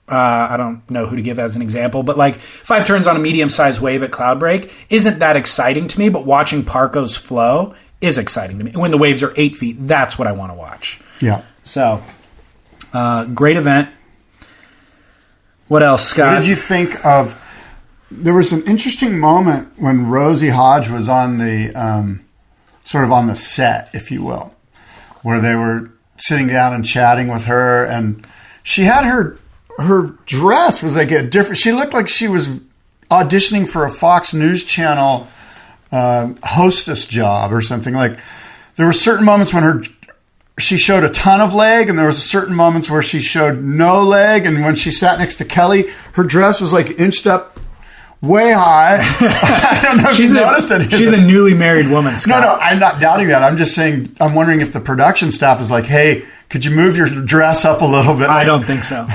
I don't know who to give as an example, but like 5 turns on a medium-sized wave at cloud break isn't that exciting to me, but watching Parko's flow is exciting to me. When the waves are 8 feet, that's what I want to watch. Yeah. So, great event. What else, Scott? What did you think of... There was an interesting moment when Rosie Hodge was on the... sort of on the set, if you will, where they were sitting down and chatting with her, and she had her dress was like a different. She looked like she was auditioning for a Fox News Channel hostess job or something. Like there were certain moments when she showed a ton of leg, and there was certain moments where she showed no leg. And when she sat next to Kelly, her dress was like inched up way high. I don't know if you noticed any of She's this. a newly married woman, Scott. No, I'm not doubting that. I'm just saying, I'm wondering if the production staff is like, hey, could you move your dress up a little bit? I don't think so.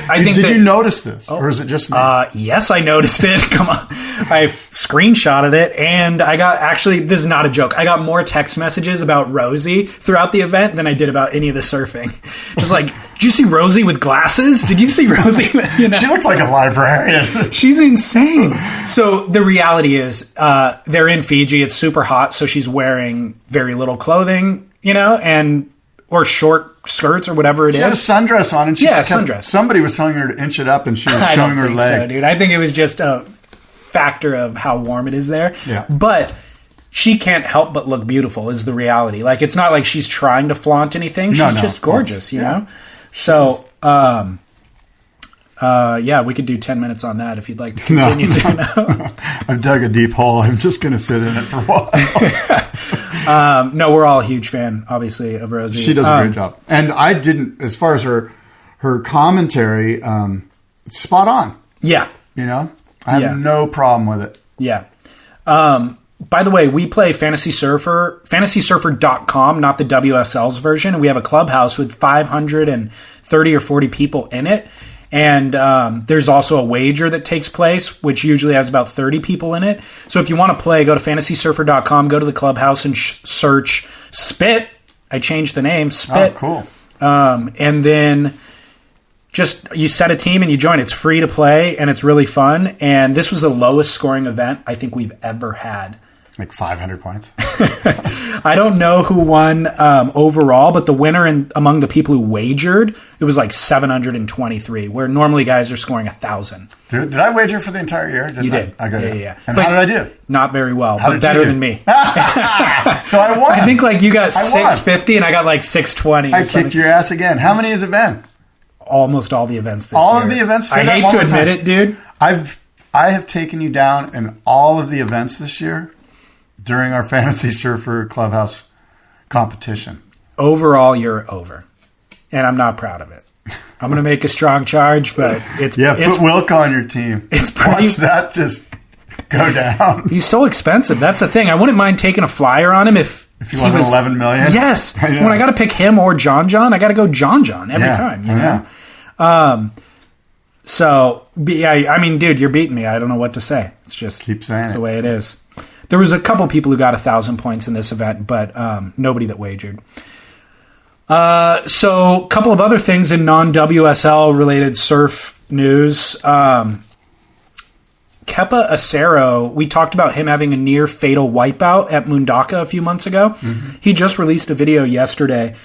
Did you notice this? Or is it just me? Yes, I noticed it. Come on. I screenshotted it, and I got, actually, this is not a joke, I got more text messages about Rosie throughout the event than I did about any of the surfing. Just like, did you see Rosie with glasses? Did you see Rosie? She looks like a librarian. She's insane. So the reality is, they're in Fiji. It's super hot, so she's wearing very little clothing, or short skirts or whatever it is. She had a sundress on, and sundress. Somebody was telling her to inch it up, and she was showing her leg. So, dude. I think it was just a factor of how warm it is there. Yeah. But she can't help but look beautiful is the reality. Like, it's not like she's trying to flaunt anything. She's just gorgeous, you know? So, we could do 10 minutes on that if you'd like to continue to. I've dug a deep hole. I'm just going to sit in it for a while. No, we're all a huge fan, obviously, of Rosie. She does a great job. And I didn't, as far as her commentary, spot on. Yeah. I have no problem with it. Yeah. By the way, we play Fantasy Surfer, fantasysurfer.com, not the WSL's version. And we have a clubhouse with 530 or 40 people in it. And there's also a wager that takes place, which usually has about 30 people in it. So if you want to play, go to fantasysurfer.com, go to the clubhouse and search Spit. I changed the name, Spit. Oh, cool. And then just you set a team and you join. It's free to play, and it's really fun. And this was the lowest scoring event I think we've ever had. Like 500 points? I don't know who won overall, but the winner among the people who wagered, it was like 723, where normally guys are scoring 1,000. Did I wager for the entire year? You did. Yeah. And how did I do? Not very well, but better than me. So I won. I think like you got 650 and I got like 620. I kicked your ass again. How many has it been? Almost all the events this year. All of the events? I hate to admit it, dude. I have taken you down in all of the events this year during our Fantasy Surfer Clubhouse competition. Overall, you're over. And I'm not proud of it. I'm going to make a strong charge, but it's... put Wilk on your team. Watch that just go down. He's so expensive. That's the thing. I wouldn't mind taking a flyer on him if he wasn't $11 million. Yes. When I got to pick him or John, I got to go John every time. You know? So, I mean, dude, you're beating me. I don't know what to say. It's just... Keep saying it's the way it is. There was a couple people who got 1,000 points in this event, but nobody that wagered. So, a couple of other things in non-WSL related surf news. Kepa Acero, we talked about him having a near fatal wipeout at Mundaka a few months ago. Mm-hmm. He just released a video yesterday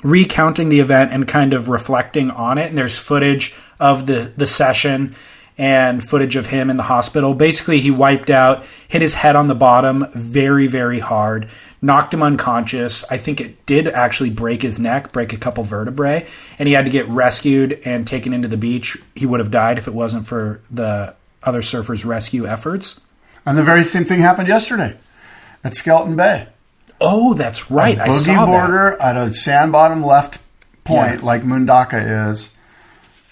recounting the event and kind of reflecting on it. And there's footage of the session and footage of him in the hospital. Basically, he wiped out, hit his head on the bottom very, very hard, knocked him unconscious. I think it did actually break his neck, break a couple vertebrae, and he had to get rescued and taken into the beach. He would have died if it wasn't for the other surfers' rescue efforts. And the very same thing happened yesterday at Skeleton Bay. Oh, that's right. A boogie boarder at a sand bottom left point, like Mundaka is,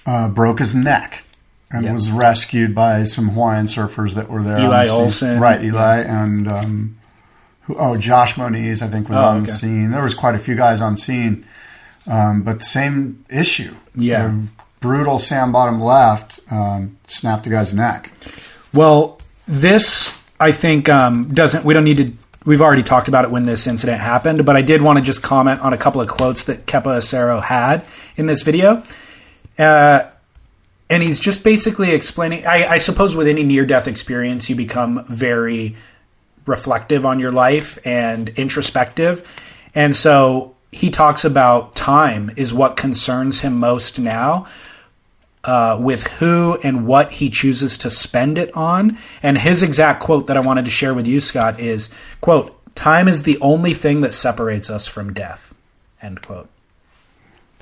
broke his neck and was rescued by some Hawaiian surfers that were there. Eli Olsen. Right, Eli. And Josh Moniz, I think, was on the scene. There was quite a few guys on scene. But the same issue. Yeah. The brutal sand bottom left snapped a guy's neck. Well, this, I think, we don't need to. We've already talked about it when this incident happened, but I did want to just comment on a couple of quotes that Kepa Acero had in this video. And he's just basically explaining, I suppose with any near-death experience, you become very reflective on your life and introspective. And so he talks about time is what concerns him most now, with who and what he chooses to spend it on. And his exact quote that I wanted to share with you, Scott, is, quote, "Time is the only thing that separates us from death," end quote.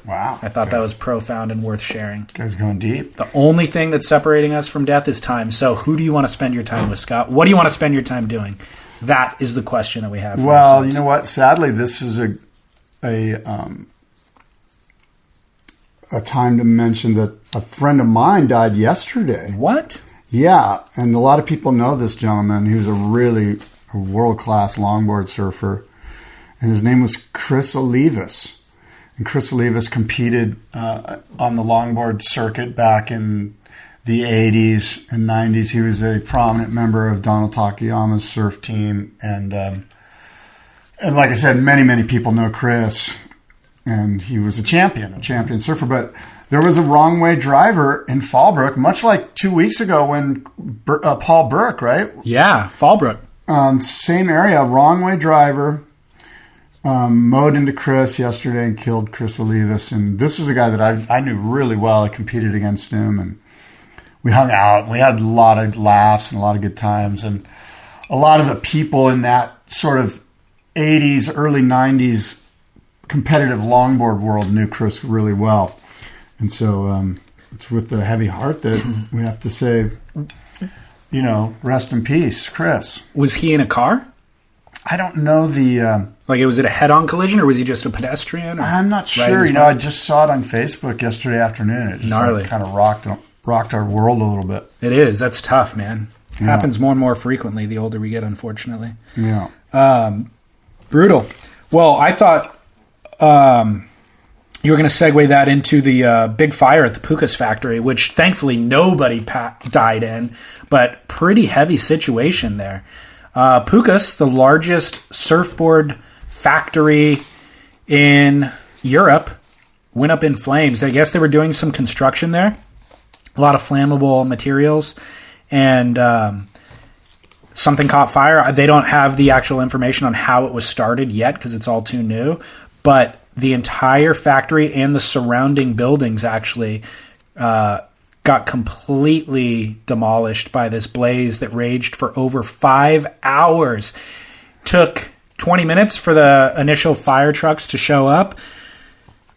Wow. I thought that was profound and worth sharing. Guy's going deep. The only thing that's separating us from death is time. So who do you want to spend your time with, Scott? What do you want to spend your time doing? That is the question that we have. Well, ourselves. you know what? Sadly, this is a time to mention that a friend of mine died yesterday. What? Yeah, and a lot of people know this gentleman. He was a world-class longboard surfer, and his name was Chris Olivos. And Chris Olivos competed on the longboard circuit back in the 80s and 90s. He was a prominent member of Donald Takayama's surf team. And like I said, many, many people know Chris. And he was a champion surfer. But there was a wrong-way driver in Fallbrook, much like 2 weeks ago when Paul Burke, right? Yeah, Fallbrook. Same area, wrong-way driver. Mowed into Chris yesterday and killed Chris Olivos. And this was a guy that I knew really well. I competed against him, and we hung out. And we had a lot of laughs and a lot of good times. And a lot of the people in that sort of 80s, early 90s competitive longboard world knew Chris really well. And so it's with a heavy heart that we have to say, rest in peace, Chris. Was he in a car? I don't know the... was it a head-on collision, or was he just a pedestrian? I'm not sure. I just saw it on Facebook yesterday afternoon. It just kind of rocked our world a little bit. It is. That's tough, man. It happens more and more frequently the older we get, unfortunately. Yeah. Brutal. Well, I thought you were going to segue that into the big fire at the Puka's factory, which thankfully nobody died in, but pretty heavy situation there. Puka's, the largest surfboard factory in Europe, went up in flames. I guess they were doing some construction there, a lot of flammable materials, and something caught fire. They don't have the actual information on how it was started yet because it's all too new, but the entire factory and the surrounding buildings actually got completely demolished by this blaze that raged for over 5 hours. Took 20 minutes for the initial fire trucks to show up.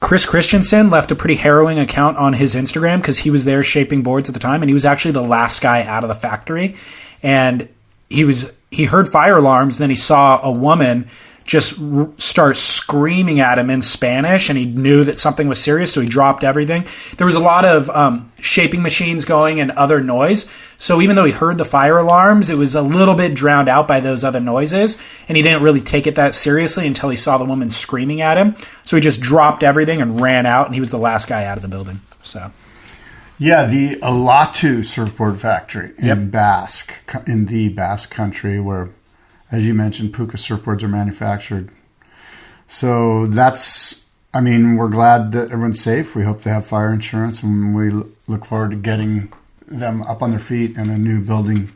Chris Christensen left a pretty harrowing account on his Instagram because he was there shaping boards at the time, and he was actually the last guy out of the factory. And he heard fire alarms, then he saw a woman just start screaming at him in Spanish, and he knew that something was serious, so he dropped everything. There was a lot of shaping machines going and other noise, so even though he heard the fire alarms, it was a little bit drowned out by those other noises, and he didn't really take it that seriously until he saw the woman screaming at him. So he just dropped everything and ran out, and he was the last guy out of the building. So, yeah, the Alatu surfboard factory in the Basque country, where, as you mentioned, Puka surfboards are manufactured. So we're glad that everyone's safe. We hope they have fire insurance, and we look forward to getting them up on their feet and a new building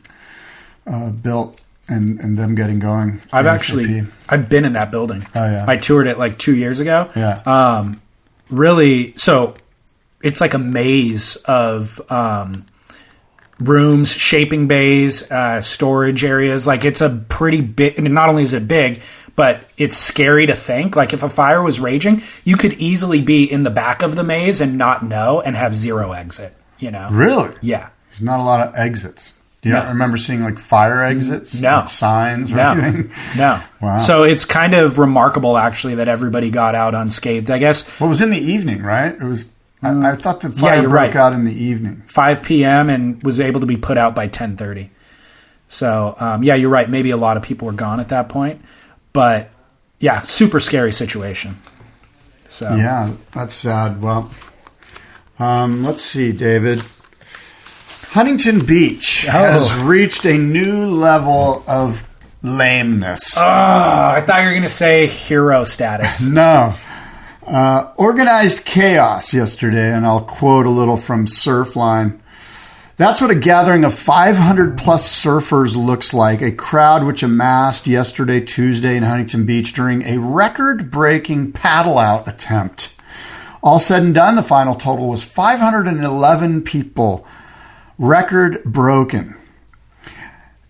built and them getting going. I've been in that building. Oh, yeah. I toured it like 2 years ago. Yeah. Really, so it's like a maze of rooms, shaping bays, storage areas. Like it's a pretty big, and not only is it big, but it's scary to think. Like if a fire was raging, you could easily be in the back of the maze and not know and have zero exit, you know? Really? Yeah. There's not a lot of exits. Do you remember seeing like fire exits? No. Like signs or anything? No. Wow. So it's kind of remarkable actually that everybody got out unscathed, I guess. Well, it was in the evening, right? It was. I thought the fire broke out in the evening. 5 p.m. and was able to be put out by 10:30. So, yeah, you're right. Maybe a lot of people were gone at that point. But, yeah, super scary situation. So yeah, that's sad. Well, let's see, David. Huntington Beach has reached a new level of lameness. Oh, I thought you were going to say hero status. No. Organized chaos yesterday, and I'll quote a little from Surfline. That's what a gathering of 500 plus surfers looks like. A crowd which amassed yesterday, Tuesday, in Huntington Beach during a record-breaking paddle-out attempt. All said and done, the final total was 511 people. Record broken.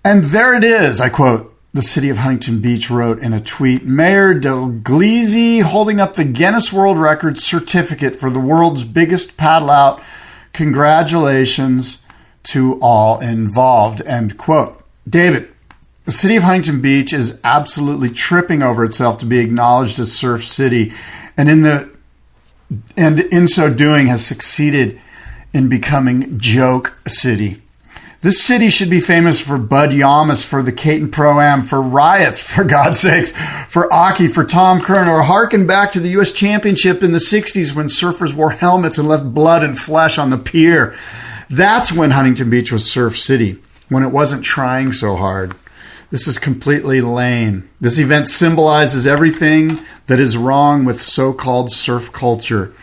And there it is, I quote. The city of Huntington Beach wrote in a tweet, Mayor Delglisi holding up the Guinness World Records certificate for the world's biggest paddle out. Congratulations to all involved, end quote. David, the city of Huntington Beach is absolutely tripping over itself to be acknowledged as Surf City, and in so doing has succeeded in becoming Joke City. This city should be famous for Bud Yamas, for the Caton Pro-Am, for riots, for God's sakes, for Aki, for Tom Curran, or harken back to the U.S. Championship in the 60s when surfers wore helmets and left blood and flesh on the pier. That's when Huntington Beach was Surf City, when it wasn't trying so hard. This is completely lame. This event symbolizes everything that is wrong with so-called surf culture.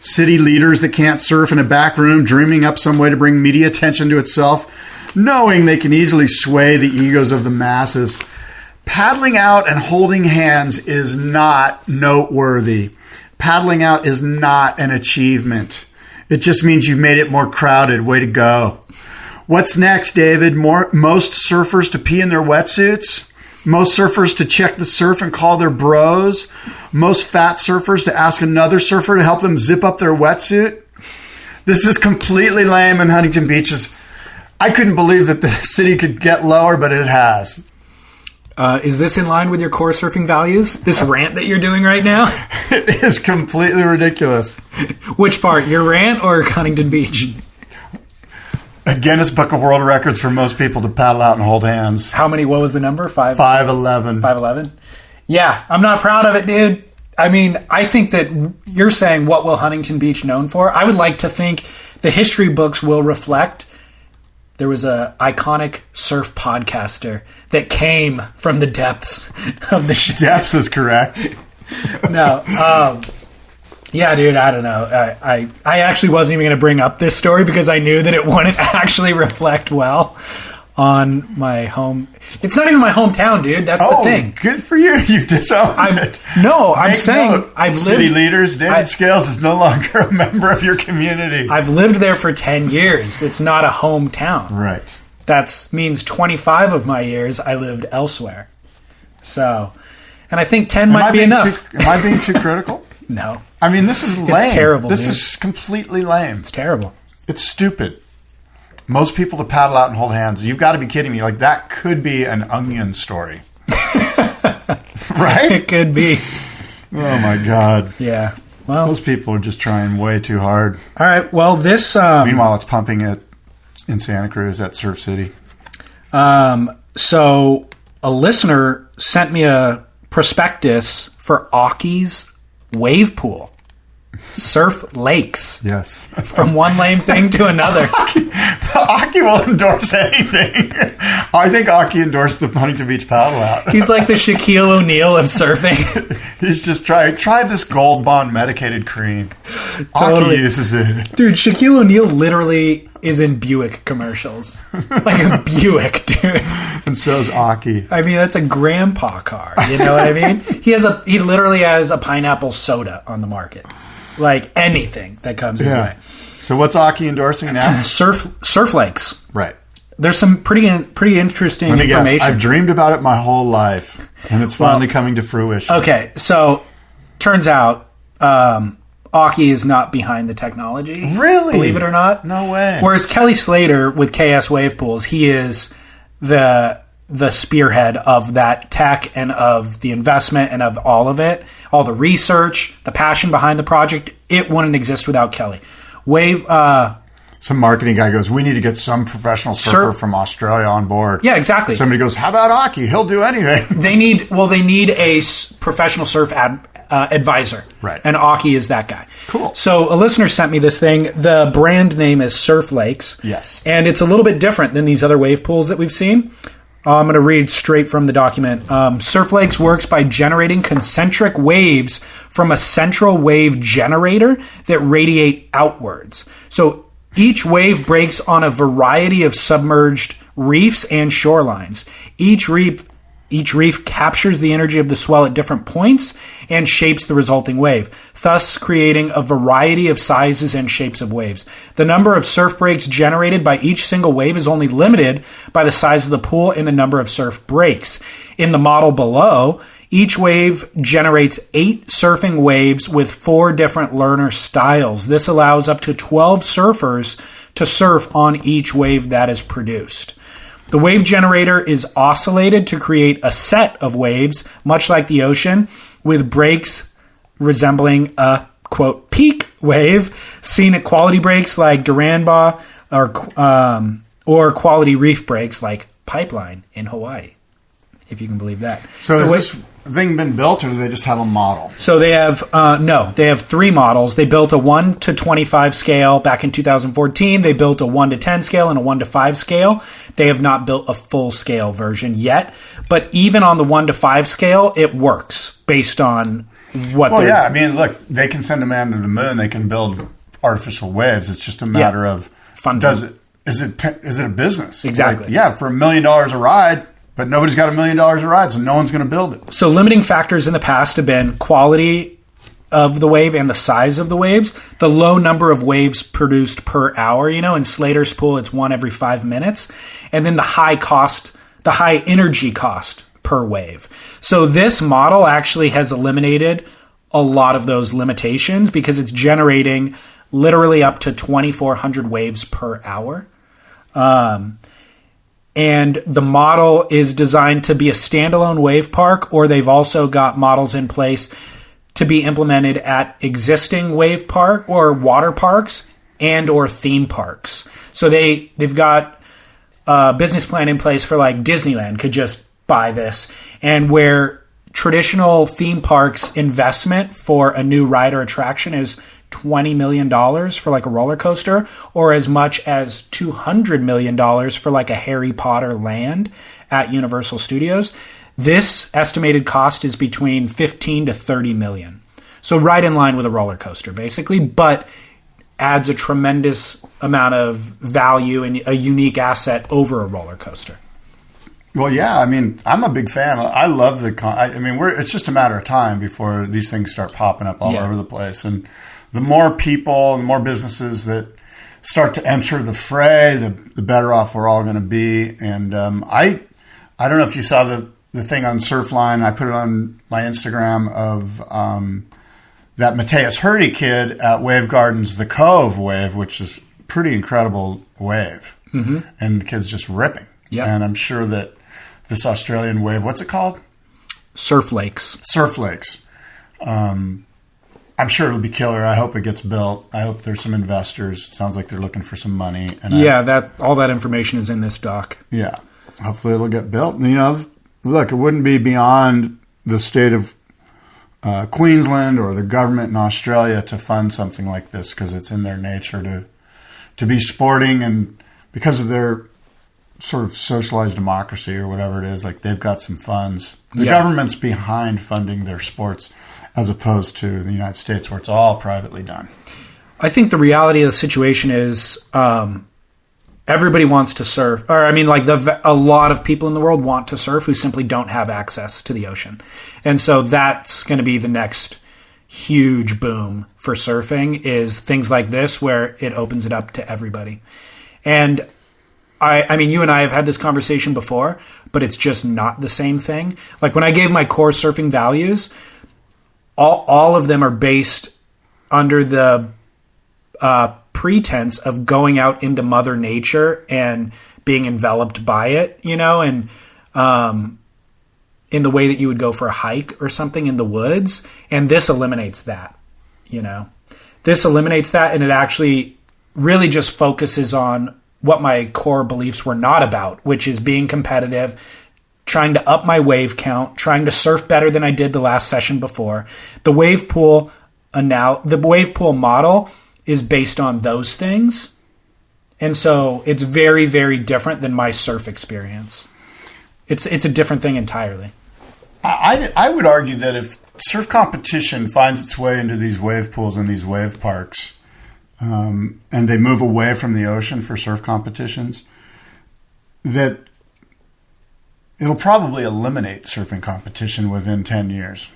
City leaders that can't surf in a back room, dreaming up some way to bring media attention to itself, knowing they can easily sway the egos of the masses. Paddling out and holding hands is not noteworthy. Paddling out is not an achievement. It just means you've made it more crowded. Way to go. What's next, David? Most surfers to pee in their wetsuits? Most surfers to check the surf and call their bros? Most fat surfers to ask another surfer to help them zip up their wetsuit? This is completely lame, and Huntington Beach is... I couldn't believe that the city could get lower, but it has. Is this in line with your core surfing values? This rant that you're doing right now? It is completely ridiculous. Which part? Your rant or Huntington Beach? A Guinness Book of World Records for most people to paddle out and hold hands. How many? What was the number? 511. 511? Yeah, I'm not proud of it, dude. I mean, I think that you're saying what will Huntington Beach known for? I would like to think the history books will reflect there was a iconic surf podcaster that came from the depths of the shit. Depths is correct. No. Yeah, dude, I don't know. I actually wasn't even going to bring up this story because I knew that it wouldn't actually reflect well on my home. It's not even my hometown, dude. That's the thing. Good for you. You've disowned it. No, I'm saying I've lived... City leaders, David Scales is no longer a member of your community. I've lived there for 10 years. It's not a hometown. Right. That means 25 of my years I lived elsewhere. So, and I think 10 might be enough. Am I being too critical? No. I mean, this is lame. It's terrible, This dude. is completely lame. It's terrible. It's stupid. Most people to paddle out and hold hands. You've got to be kidding me. Like, that could be an Onion story. Right? It could be. Oh, my God. Yeah. Well, those people are just trying way too hard. All right. Well, this... Meanwhile, it's pumping it in Santa Cruz at Surf City. So, a listener sent me a prospectus for Aki's wave pool. Surf lakes. Yes. From one lame thing to another. Aki will endorse anything. I think Aki endorsed the Huntington Beach paddle out. He's like the Shaquille O'Neal of surfing. He's just try this Gold Bond medicated cream. Totally. Aki uses it. Dude, Shaquille O'Neal literally is in Buick commercials. Like a Buick, dude. And so's Aki. I mean, that's a grandpa car. You know what I mean? He literally has a pineapple soda on the market. Like anything that comes his way. So what's Aki endorsing now? Surf Lakes. Right. There's some pretty interesting Let me information. guess. I've dreamed about it my whole life, and it's finally coming to fruition. Okay, so turns out Aki is not behind the technology. Really? Believe it or not. No way. Whereas Kelly Slater with KS Wave Pools, he is the spearhead of that tech and of the investment and of all of it, all the research, the passion behind the project. It wouldn't exist without Kelly. Some marketing guy goes, we need to get some professional surfer from Australia on board. Yeah, exactly. Somebody goes, how about Aki? He'll do anything. They need a professional surf advisor. Right. And Aki is that guy. Cool. So a listener sent me this thing. The brand name is Surf Lakes. Yes. And it's a little bit different than these other wave pools that we've seen. I'm going to read straight from the document. Surf Lakes works by generating concentric waves from a central wave generator that radiate outwards. So each wave breaks on a variety of submerged reefs and shorelines. Each reef captures the energy of the swell at different points and shapes the resulting wave, thus creating a variety of sizes and shapes of waves. The number of surf breaks generated by each single wave is only limited by the size of the pool and the number of surf breaks. In the model below, each wave generates 8 surfing waves with 4 different learner styles. This allows up to 12 surfers to surf on each wave that is produced. The wave generator is oscillated to create a set of waves, much like the ocean, with breaks resembling a, quote, peak wave seen at quality breaks like Duranba or quality reef breaks like Pipeline in Hawaii, if you can believe that. So has this thing been built, or do they just have a model? So they have, they have 3 models. They built a 1 to 25 scale back in 2014. They built a 1 to 10 scale and a 1 to 5 scale. They have not built a full scale version yet. But even on the 1 to 5 scale, it works based on what Well, yeah, I mean, look, they can send a man to the moon. They can build artificial waves. It's just a matter of, is it a business? Exactly. Like, for $1 million a ride, but nobody's got $1 million a ride, so no one's going to build it. So limiting factors in the past have been quality of the wave and the size of the waves, the low number of waves produced per hour. In Slater's pool, it's 1 every 5 minutes, and then the high energy cost per wave. So this model actually has eliminated a lot of those limitations because it's generating literally up to 2,400 waves per hour. And the model is designed to be a standalone wave park, or they've also got models in place to be implemented at existing wave park or water parks and or theme parks. So they've got a business plan in place for like Disneyland could just buy this, and where traditional theme parks investment for a new ride or attraction is $20 million for like a roller coaster, or as much as $200 million for like a Harry Potter land at Universal Studios. This estimated cost is between 15 to 30 million. So right in line with a roller coaster, basically, but adds a tremendous amount of value and a unique asset over a roller coaster. Well, yeah, I mean, I'm a big fan. I love it's just a matter of time before these things start popping up all over the place. And the more people, the more businesses that start to enter the fray, the better off we're all going to be. And I don't know if you saw the thing on Surfline. I put it on my Instagram of that Mateus Hurdy kid at Wave Gardens, the Cove wave, which is a pretty incredible wave. Mm-hmm. And the kid's just ripping. Yeah. And I'm sure that this Australian wave, what's it called? Surf Lakes. Surf Lakes. I'm sure it'll be killer. I hope it gets built. I hope there's some investors. It sounds like they're looking for some money. And all that information is in this doc. Yeah. Hopefully it'll get built. Look, it wouldn't be beyond the state of Queensland or the government in Australia to fund something like this, because it's in their nature to be sporting, and because of their sort of socialized democracy or whatever it is, like they've got some funds. The government's behind funding their sports, as opposed to the United States where it's all privately done. I think the reality of the situation is everybody wants to surf, or I mean, like a lot of people in the world want to surf who simply don't have access to the ocean. And so that's going to be the next huge boom for surfing, is things like this where it opens it up to everybody. And I mean, you and I have had this conversation before, but it's just not the same thing. Like when I gave my core surfing values, all of them are based under the pretense of going out into Mother Nature and being enveloped by it, you know, and in the way that you would go for a hike or something in the woods. And this eliminates that, you know. This eliminates that, and it actually really just focuses on what my core beliefs were not about, which is being competitive, trying to up my wave count, trying to surf better than I did the last session before. The wave pool model is based on those things. And so it's very, very different than my surf experience. It's a different thing entirely. I would argue that if surf competition finds its way into these wave pools and these wave parks, and they move away from the ocean for surf competitions, that it'll probably eliminate surfing competition within 10 years.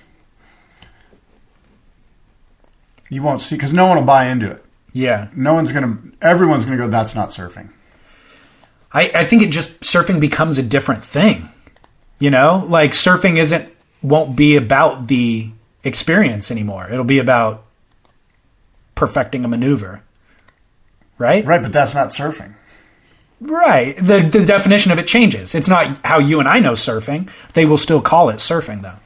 You won't see, because no one will buy into it. Yeah. Everyone's going to go, that's not surfing. I think surfing becomes a different thing. You know, like surfing won't be about the experience anymore. It'll be about perfecting a maneuver. Right? Right, but that's not surfing. Right. The definition of it changes. It's not how you and I know surfing. They will still call it surfing, though.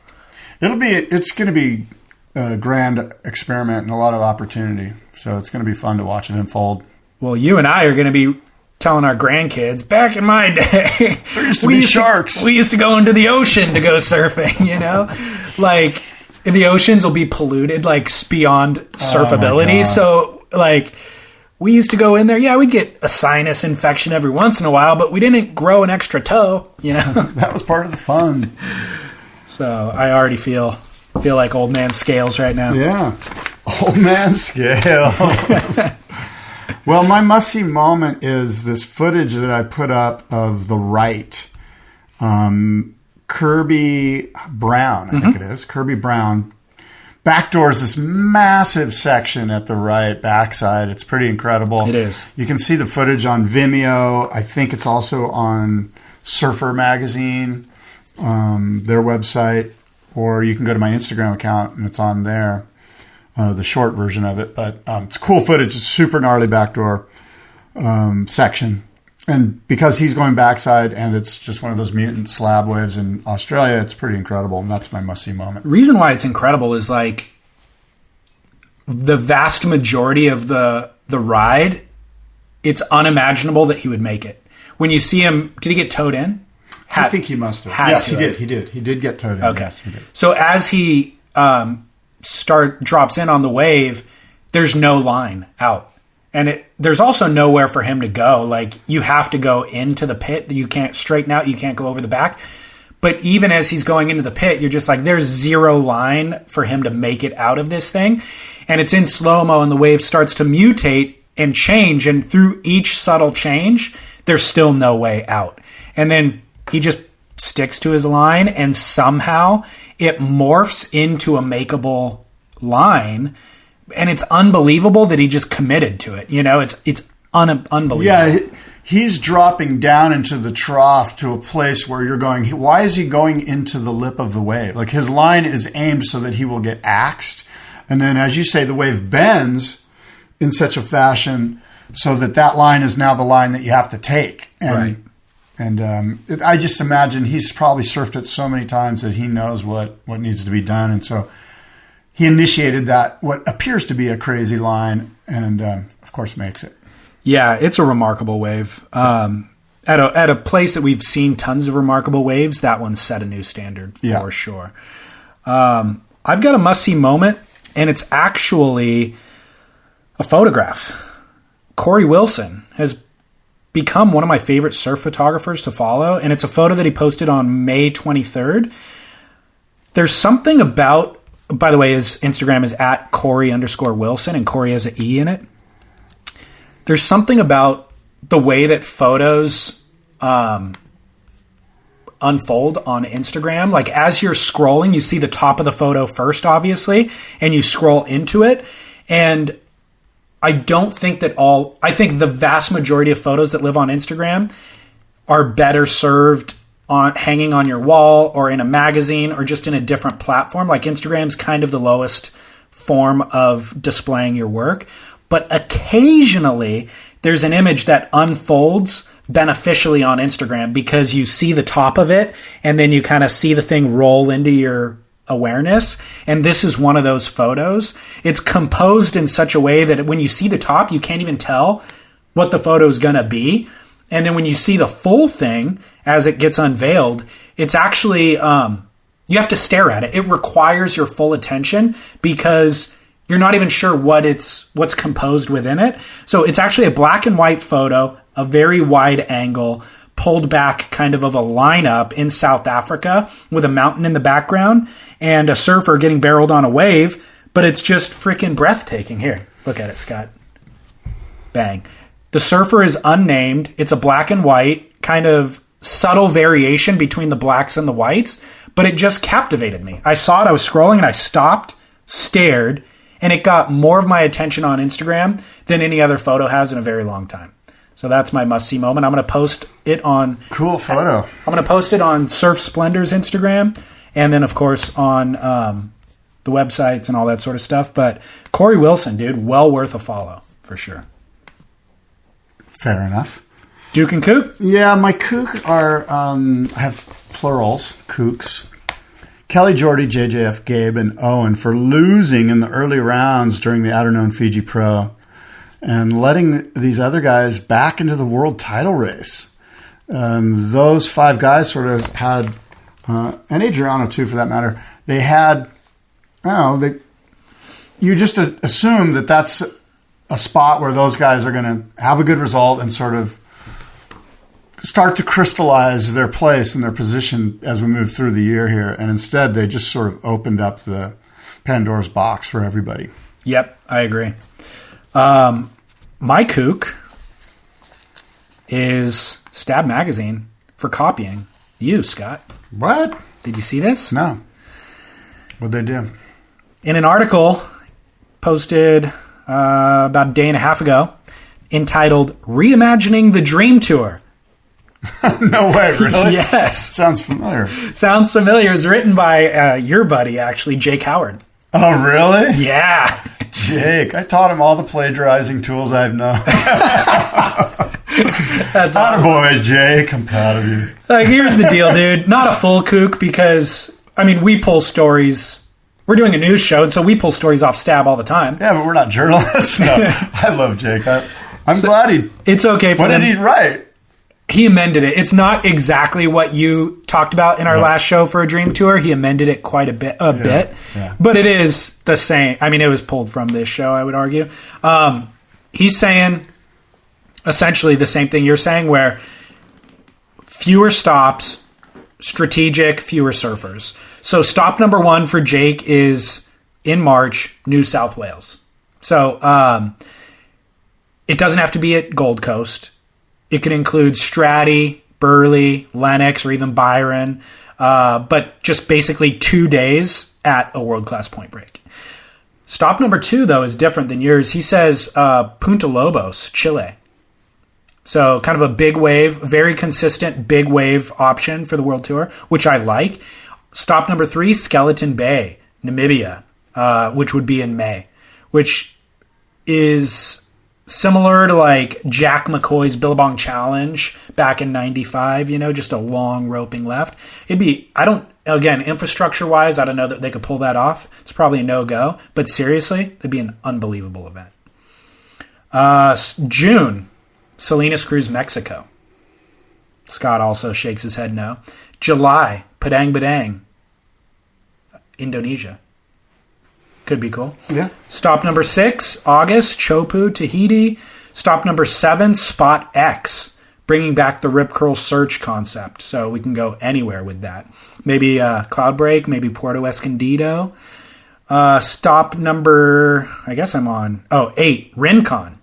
It's going to be a grand experiment and a lot of opportunity. So it's going to be fun to watch it unfold. Well, you and I are going to be telling our grandkids, back in my day, there used to be sharks. We used to go into the ocean to go surfing, you know? Like, the oceans will be polluted, like, beyond surfability. So, like, we used to go in there. Yeah, we'd get a sinus infection every once in a while, but we didn't grow an extra toe, you know? That was part of the fun. So I already feel like old man Scales right now. Yeah. Old man Scales. Well, my must-see moment is this footage that I put up of the right. Kirby Brown, I think it is. Kirby Brown backdoors this massive section at the right backside. It's pretty incredible. It is. You can see the footage on Vimeo. I think it's also on Surfer Magazine, their website, or you can go to my Instagram account and it's on there. The short version of it, but it's cool footage. It's super gnarly backdoor section, and because he's going backside and it's just one of those mutant slab waves in Australia, it's pretty incredible, and that's my must-see moment. The reason why it's incredible is like the vast majority of the ride, it's unimaginable that he would make it. When you see him, did he get towed in? I think he must have. Yes, he did. He did get towed in. Okay. Yes, he did. So as he drops in on the wave, there's no line out, and there's also nowhere for him to go. Like, you have to go into the pit. You can't straighten out. You can't go over the back. But even as he's going into the pit, you're just like, there's zero line for him to make it out of this thing. And it's in slow-mo, and the wave starts to mutate and change, and through each subtle change, there's still no way out. And then he just sticks to his line, and somehow it morphs into a makeable line, and it's unbelievable that he just committed to it. You know, it's unbelievable. Yeah, he's dropping down into the trough to a place where you're going, why is he going into the lip of the wave? Like, his line is aimed so that he will get axed, and then, as you say, the wave bends in such a fashion so that line is now the line that you have to take. And, right. And I just imagine he's probably surfed it so many times that he knows what needs to be done. And so he initiated that, what appears to be a crazy line, and of course makes it. Yeah, it's a remarkable wave. At a place that we've seen tons of remarkable waves, that one set a new standard for sure. I've got a must-see moment, and it's actually a photograph. Corey Wilson has become one of my favorite surf photographers to follow, and it's a photo that he posted on May 23rd. There's something about, by the way, his Instagram is at Corey_Wilson, and Corey has an E in it. There's something about the way that photos unfold on Instagram. Like as you're scrolling, you see the top of the photo first, obviously, and you scroll into it. And I think the vast majority of photos that live on Instagram are better served on hanging on your wall or in a magazine or just in a different platform. Like Instagram's kind of the lowest form of displaying your work. But occasionally there's an image that unfolds beneficially on Instagram because you see the top of it and then you kind of see the thing roll into your awareness. And this is one of those photos. It's composed in such a way that when you see the top, you can't even tell what the photo is going to be. And then when you see the full thing as it gets unveiled, it's actually, you have to stare at it. It requires your full attention because you're not even sure what's composed within it. So it's actually a black and white photo, a very wide angle, pulled back kind of a lineup in South Africa with a mountain in the background and a surfer getting barreled on a wave, but it's just freaking breathtaking. Here, look at it, Scott. Bang. The surfer is unnamed. It's a black and white, kind of subtle variation between the blacks and the whites, but it just captivated me. I saw it, I was scrolling, and I stopped, stared, and it got more of my attention on Instagram than any other photo has in a very long time. So that's my must-see moment. I'm going to post it on... Cool photo. I'm going to post it on Surf Splendor's Instagram, and then, of course, on the websites and all that sort of stuff. But Corey Wilson, dude, well worth a follow, for sure. Fair enough. Duke and Kook? Yeah, my Kook are... I have plurals, Kooks. Kelly, Jordy, JJF, Gabe, and Owen for losing in the early rounds during the Outer Fiji Pro and letting these other guys back into the world title race. Those 5 guys sort of had, and Adriano too for that matter, they had, you just assume that that's a spot where those guys are going to have a good result and sort of start to crystallize their place and their position as we move through the year here. And instead, they just sort of opened up the Pandora's box for everybody. Yep, I agree. My kook is Stab Magazine for copying you, Scott. What? Did you see this? No. What'd they do? In an article posted about a day and a half ago entitled Reimagining the Dream Tour. No way, really? Yes. Sounds familiar. Sounds familiar. It's written by your buddy, actually, Jake Howard. Oh, really? Yeah. Jake. I taught him all the plagiarizing tools I've known. That's awesome. Attaboy, Jake. I'm proud of you. Like, here's the deal, dude. Not a full kook because, we pull stories. We're doing a news show, and so we pull stories off Stab all the time. Yeah, but we're not journalists. No. I love Jake. I'm glad he... It's okay for What did he write? He amended it. It's not exactly what you talked about in our last show for a dream tour. He amended it quite a bit. Yeah. But it is the same. It was pulled from this show, I would argue. He's saying essentially the same thing you're saying, where fewer stops, strategic, fewer surfers. So stop number 1 for Jake is in March, New South Wales. So it doesn't have to be at Gold Coast. It could include Stratty, Burley, Lennox, or even Byron, but just basically 2 days at a world-class point break. Stop number 2, though, is different than yours. He says Punta Lobos, Chile. So kind of a big wave, very consistent big wave option for the World Tour, which I like. Stop number 3, Skeleton Bay, Namibia, which would be in May, which is... similar to like Jack McCoy's Billabong Challenge back in 95, just a long roping left. Infrastructure-wise, I don't know that they could pull that off. It's probably a no-go. But seriously, it'd be an unbelievable event. June, Salinas Cruz, Mexico. Scott also shakes his head no. July, Padang Badang, Indonesia. Could be cool. Yeah. Stop number 6, August, Chopu, Tahiti. Stop number 7, Spot X, bringing back the Rip Curl Search concept. So we can go anywhere with that. Maybe Cloudbreak, maybe Puerto Escondido. Stop number, I guess I'm on, 8, Rincon.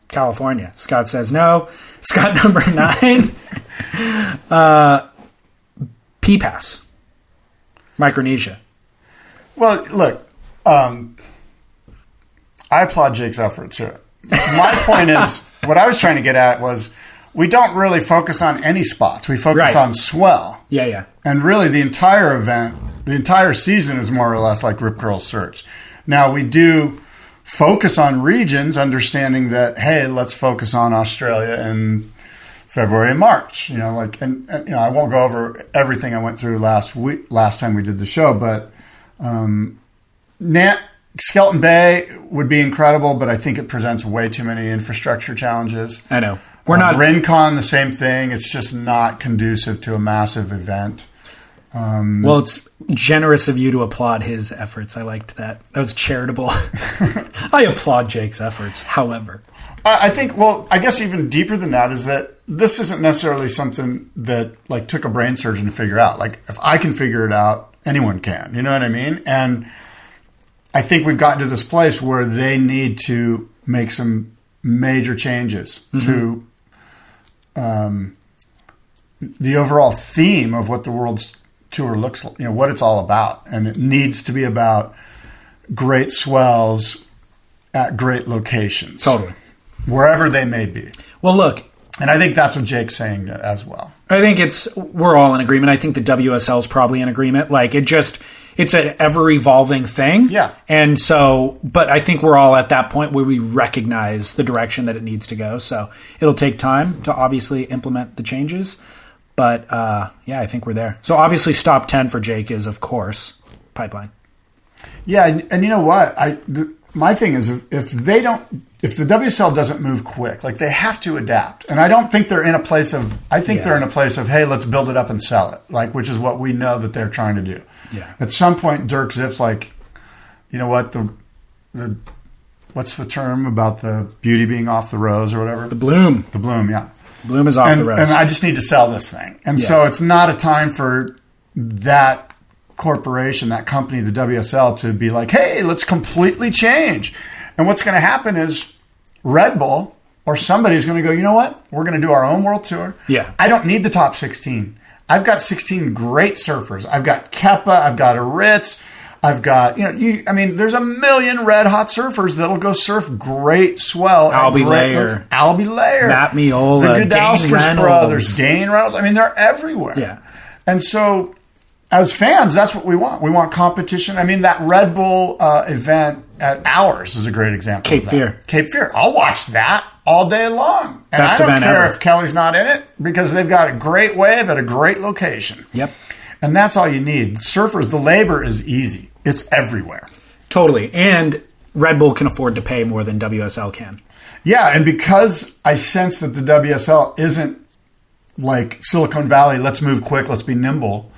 California. Scott says no. Scott number 9. P-Pass. Micronesia. Well, look, I applaud Jake's efforts here. My point is, what I was trying to get at was we don't really focus on any spots. We focus on swell. Yeah. And really the entire event, the entire season is more or less like Rip Curl Search. Now, we do focus on regions, understanding that, hey, let's focus on Australia in February and March. You know, like, and you know, I won't go over everything I went through last time we did the show, but Skeleton Bay would be incredible, but I think it presents way too many infrastructure challenges. I know. We're not Rincon, the same thing. It's just not conducive to a massive event. Well, it's generous of you to applaud his efforts. I liked that. That was charitable. I applaud Jake's efforts, however. I think, well, I guess even deeper than that is that this isn't necessarily something that like took a brain surgeon to figure out. Like if I can figure it out, anyone can. You know what I mean? And I think we've gotten to this place where they need to make some major changes to the overall theme of what the World's Tour looks like, you know, what it's all about. And it needs to be about great swells at great locations. Totally. Wherever they may be. Well, look. And I think that's what Jake's saying as well. I think we're all in agreement. I think the WSL is probably in agreement. Like it's an ever-evolving thing. Yeah. And so, but I think we're all at that point where we recognize the direction that it needs to go. So it'll take time to obviously implement the changes. But, yeah, I think we're there. So obviously stop 10 for Jake is, of course, pipeline. Yeah, and you know what? My thing is if the WSL doesn't move quick, like they have to adapt. And I don't think they're in a place of, they're in a place of, hey, let's build it up and sell it, like, which is what we know that they're trying to do. Yeah. At some point, Dirk Ziff's like, you know what, what's the term about the beauty being off the rose or whatever? The bloom. The bloom, yeah. The bloom is off the rose. And I just need to sell this thing. And so it's not a time for that corporation, that company, the WSL, to be like, hey, let's completely change. And what's going to happen is Red Bull or somebody's going to go, you know what? We're going to do our own world tour. Yeah. I don't need the top 16. I've got 16 great surfers. I've got Kepa. I've got Aritz. I've got, there's a million red hot surfers that'll go surf great swell. Albie Layer. Matt Miola. The Gudowskis brothers. Dane Reynolds. I mean, they're everywhere. Yeah. And so as fans, that's what we want. We want competition. I mean, that Red Bull event at Ours is a great example Cape of that. Fear. Cape Fear. I'll watch that all day long. And Best I don't event care ever. if Kelly's not in it because they've got a great wave at a great location. Yep. And that's all you need. Surfers, the labor is easy. It's everywhere. Totally. And Red Bull can afford to pay more than WSL can. Yeah, and because I sense that the WSL isn't like Silicon Valley, let's move quick, let's be nimble,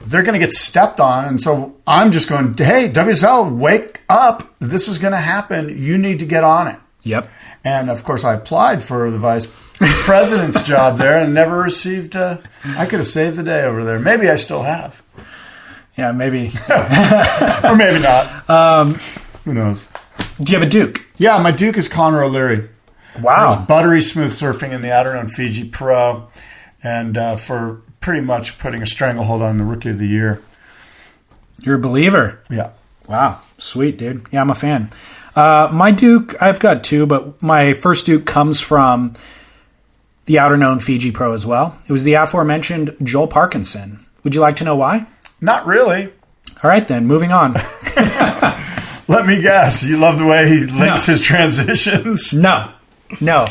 they're going to get stepped on. And so I'm just going, hey, WSL, wake up. This is going to happen. You need to get on it. Yep. And, of course, I applied for the vice president's job there and never received I could have saved the day over there. Maybe I still have. Yeah, maybe. Or maybe not. Who knows? Do you have a Duke? Yeah, my Duke is Connor O'Leary. Wow. There's buttery smooth surfing in the Outerknown Fiji Pro. And for pretty much putting a stranglehold on the Rookie of the Year. You're a believer. Yeah. Wow. Sweet, dude. Yeah, I'm a fan. My Duke, I've got two, but my first Duke comes from the Outerknown Fiji Pro as well. It was the aforementioned Joel Parkinson. Would you like to know why? Not really. All right, then. Moving on. Let me guess. You love the way he links his transitions? No,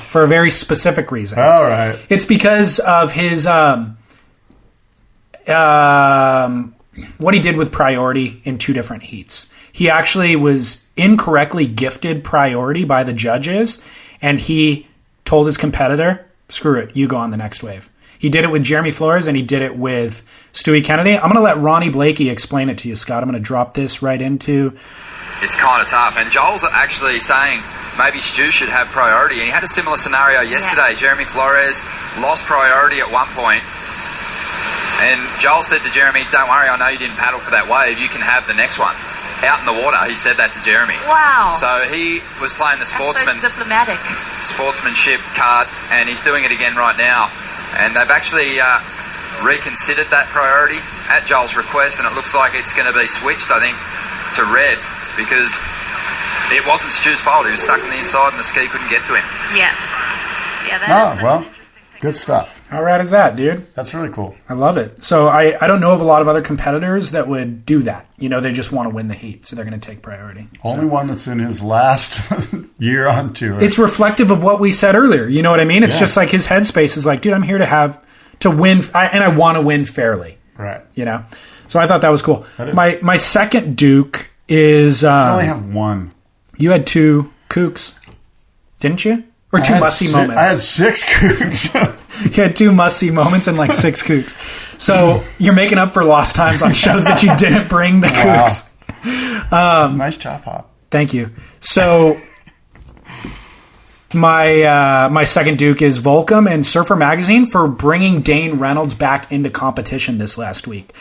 for a very specific reason. All right. It's because of his what he did with priority in two different heats. He actually was incorrectly gifted priority by the judges, and he told his competitor, screw it, you go on the next wave. He did it with Jeremy Flores, and he did it with Stewie Kennedy. I'm going to let Ronnie Blakey explain it to you, Scott. I'm going to drop this right into... It's kind of tough. And Joel's actually saying maybe Stu should have priority. And he had a similar scenario yesterday. Jeremy Flores lost priority at one point. And Joel said to Jeremy, don't worry, I know you didn't paddle for that wave. You can have the next one. Out in the water, he said that to Jeremy. Wow. So he was playing the sportsmanship card, and he's doing it again right now. And they've actually reconsidered that priority at Joel's request, and it looks like it's going to be switched, I think, to red, because it wasn't Stu's fault. He was stuck on the inside, and the ski couldn't get to him. Yeah. Yeah, that is such an interesting thing. Good stuff. How rad is that, dude? That's really cool. I love it. So I don't know of a lot of other competitors that would do that. You know, they just want to win the heat, so they're going to take priority. Only one that's in his last year on tour. It's reflective of what we said earlier. You know what I mean? It's just like his headspace is like, dude, I'm here to win, and I want to win fairly. Right. You know? So I thought that was cool. My second Duke is... I only have one. You had 2 Kooks, didn't you? Or 2 must-see moments. I had 6 Kooks. You had 2 must-see moments and like 6 Kooks. So you're making up for lost times on shows that you didn't bring the Kooks. Nice chop hop. Thank you. So my second Duke is Volcom and Surfer Magazine for bringing Dane Reynolds back into competition this last week.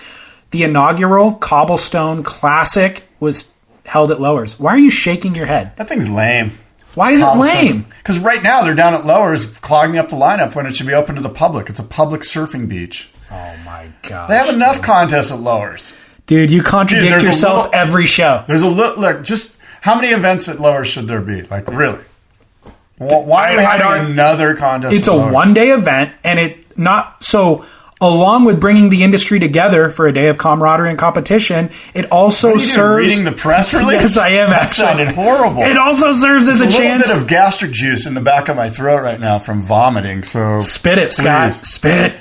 The inaugural Cobblestone Classic was held at Lowers. Why are you shaking your head? That thing's lame. Why is it lame? Because right now they're down at Lowers clogging up the lineup when it should be open to the public. It's a public surfing beach. Oh my god! They have enough contests at Lowers. Dude, you contradict yourself every show. There's a look. Just how many events at Lowers should there be? Like really? Why are we having another contest? It's a one-day event, and it not so. Along with bringing the industry together for a day of camaraderie and competition, it also serves... reading the press release? Yes, I am, that actually. That sounded horrible. It also serves as a chance... a little bit of gastric juice in the back of my throat right now from vomiting, so... Spit it, Scott. Please. Spit.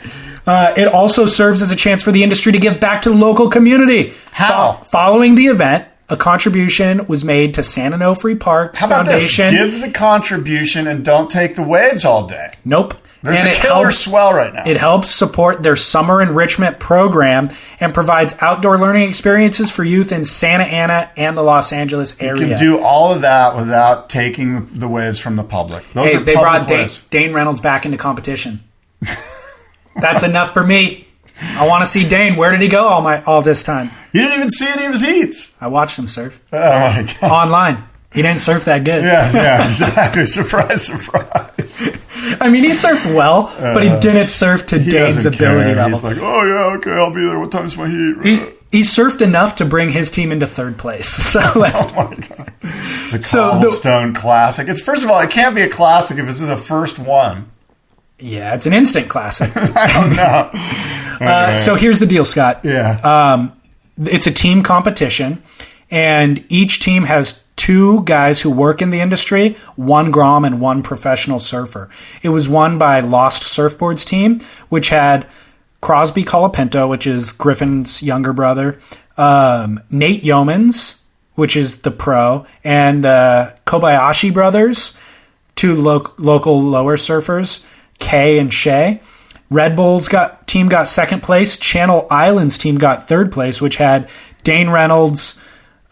It also serves as a chance for the industry to give back to the local community. How? Following the event, a contribution was made to San Onofre Parks Foundation. How about this? Give the contribution and don't take the waves all day. Nope. There's a killer swell right now. It helps support their summer enrichment program and provides outdoor learning experiences for youth in Santa Ana and the Los Angeles area. You can do all of that without taking the waves from the public. They brought Dane Reynolds back into competition. That's enough for me. I want to see Dane. Where did he go all this time? You didn't even see any of his heats. I watched him surf. Oh my god! Online. He didn't surf that good. Yeah, exactly. Surprise, surprise. I mean, he surfed well, but he didn't surf to Dane's ability level. He's like, oh yeah, okay, I'll be there. What time's my heat? He surfed enough to bring his team into 3rd place. So let's. Oh my god! The Cobblestone Classic. First of all, it can't be a classic if it's the first one. Yeah, it's an instant classic. I don't know. So here's the deal, Scott. Yeah. It's a team competition, and each team has 2 guys who work in the industry, 1 Grom and 1 professional surfer. It was won by Lost Surfboards team, which had Crosby Colapinto, which is Griffin's younger brother, Nate Yeomans, which is the pro, and Kobayashi brothers, 2 local lower surfers, Kay and Shay. Red Bull's team got 2nd place. Channel Islands team got 3rd place, which had Dane Reynolds,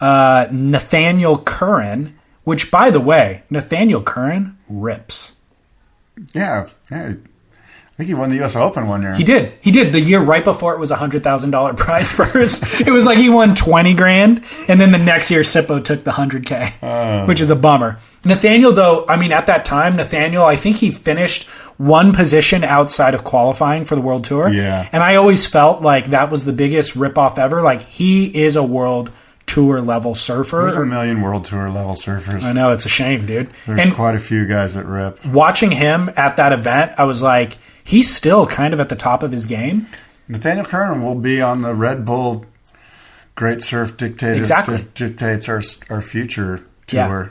Nathaniel Curran, which, by the way, Nathaniel Curran rips. Yeah. I think he won the U.S. Open one year. He did. The year right before it was a $100,000 prize purse. It was like he won $20,000, and then the next year Sippo took the $100K, which is a bummer. Nathaniel, though, I mean, at that time, I think he finished 1 position outside of qualifying for the World Tour. Yeah. And I always felt like that was the biggest ripoff ever. Like, he is a World Tour level surfer. There's a million World Tour level surfers. I know, it's a shame, dude. There's quite a few guys that rip. Watching him at that event, I was like, he's still kind of at the top of his game. Nathaniel Curran will be on the Red Bull Great Surf Dictator. Exactly. Dictates our future tour. Yeah.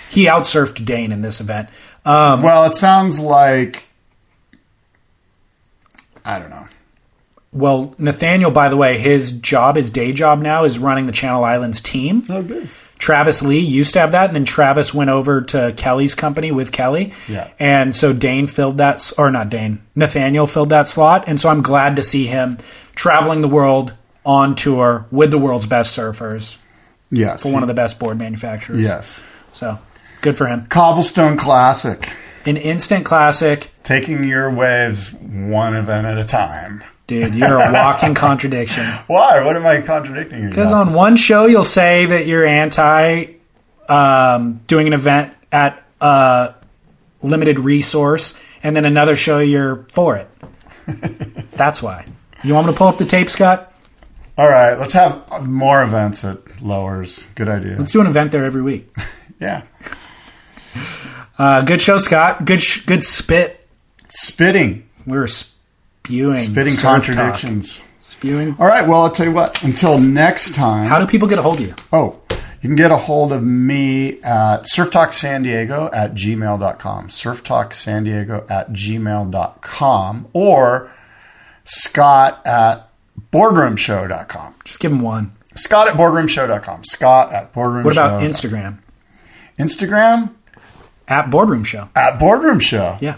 He outsurfed Dane in this event. Well, it sounds like... I don't know. Well, Nathaniel, by the way, his day job now is running the Channel Islands team. Oh, good. Travis Lee used to have that, and then Travis went over to Kelly's company with Kelly. Yeah. And so Nathaniel filled that slot, and so I'm glad to see him traveling the world on tour with the world's best surfers. Yes. For one of the best board manufacturers. Yes. So, good for him. Cobblestone Classic. An instant classic. Taking your waves one event at a time. Dude, you're a walking contradiction. Why? What am I contradicting you? Because on one show you'll say that you're anti doing an event at a limited resource, and then another show you're for it. That's why. You want me to pull up the tape, Scott? All right, let's have more events at Lowers. Good idea. Let's do an event there every week. Yeah. Good show, Scott. Good spit. Spitting. We were spitting contradictions. Talk. Spewing. All right, well, I'll tell you what. Until next time. How do people get a hold of you? Oh, you can get a hold of me at surftalksandiego@gmail.com. surftalksandiego@gmail.com. Or Scott at boardroomshow.com. Just give him one. Scott at boardroomshow.com. Scott at boardroomshow. What about Instagram? Instagram? At Boardroom Show. At Boardroom Show. Yeah.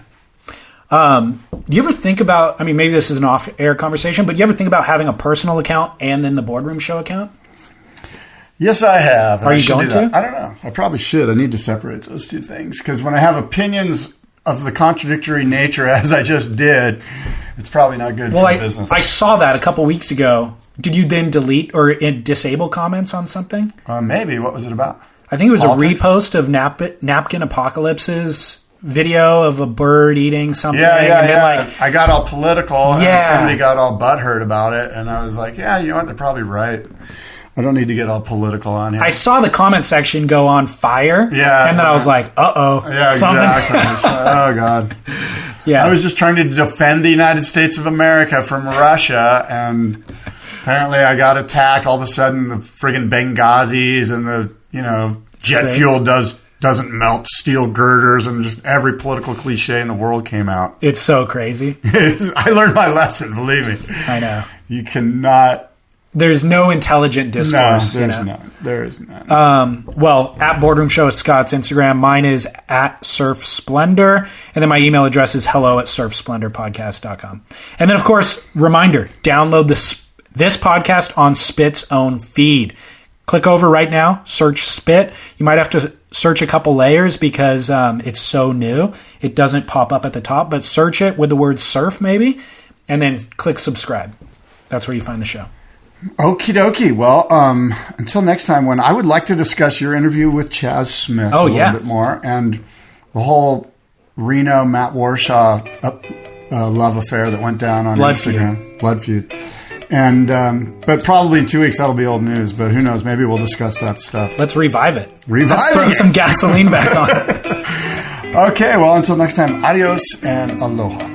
You ever think about, I mean, maybe this is an off-air conversation, but you ever think about having a personal account and then the Boardroom Show account? Yes, I have. Are you going to? I don't know. I probably should. I need to separate those two things because when I have opinions of the contradictory nature as I just did, it's probably not good for business. I saw that a couple weeks ago. Did you then delete or disable comments on something? Maybe. What was it about? I think it was Politics? A repost of Napkin Apocalypse's video of a bird eating something. Yeah. I got all political and somebody got all butthurt about it. And I was like, yeah, you know what? They're probably right. I don't need to get all political on here. I saw the comment section go on fire. Yeah. And then I was like, uh-oh. Yeah, exactly. Oh, God. Yeah. I was just trying to defend the United States of America from Russia, and apparently I got attacked. All of a sudden, the friggin' Benghazis and the, jet fuel doesn't melt steel girders, and just every political cliche in the world came out. It's so crazy. I learned my lesson, believe me. I know. You cannot... There's no intelligent discourse. No, there's none. There is none. Well, at Boardroom Show is Scott's Instagram. Mine is at Surf Splendor. And then my email address is hello@surfsplendorpodcast.com. And then, of course, reminder, download this podcast on Spit's own feed. Click over right now, search Spit. You might have to search a couple layers because it's so new. It doesn't pop up at the top, but search it with the word surf maybe, and then click subscribe. That's where you find the show. Okie dokie. Well, until next time, when I would like to discuss your interview with Chaz Smith a little bit more, and the whole Reno Matt Warshaw love affair that went down on Instagram. Blood feud. And but probably in 2 weeks that'll be old news. But who knows? Maybe we'll discuss that stuff. Let's revive it. Let's throw some gasoline back on. Okay. Well, until next time, adios and aloha.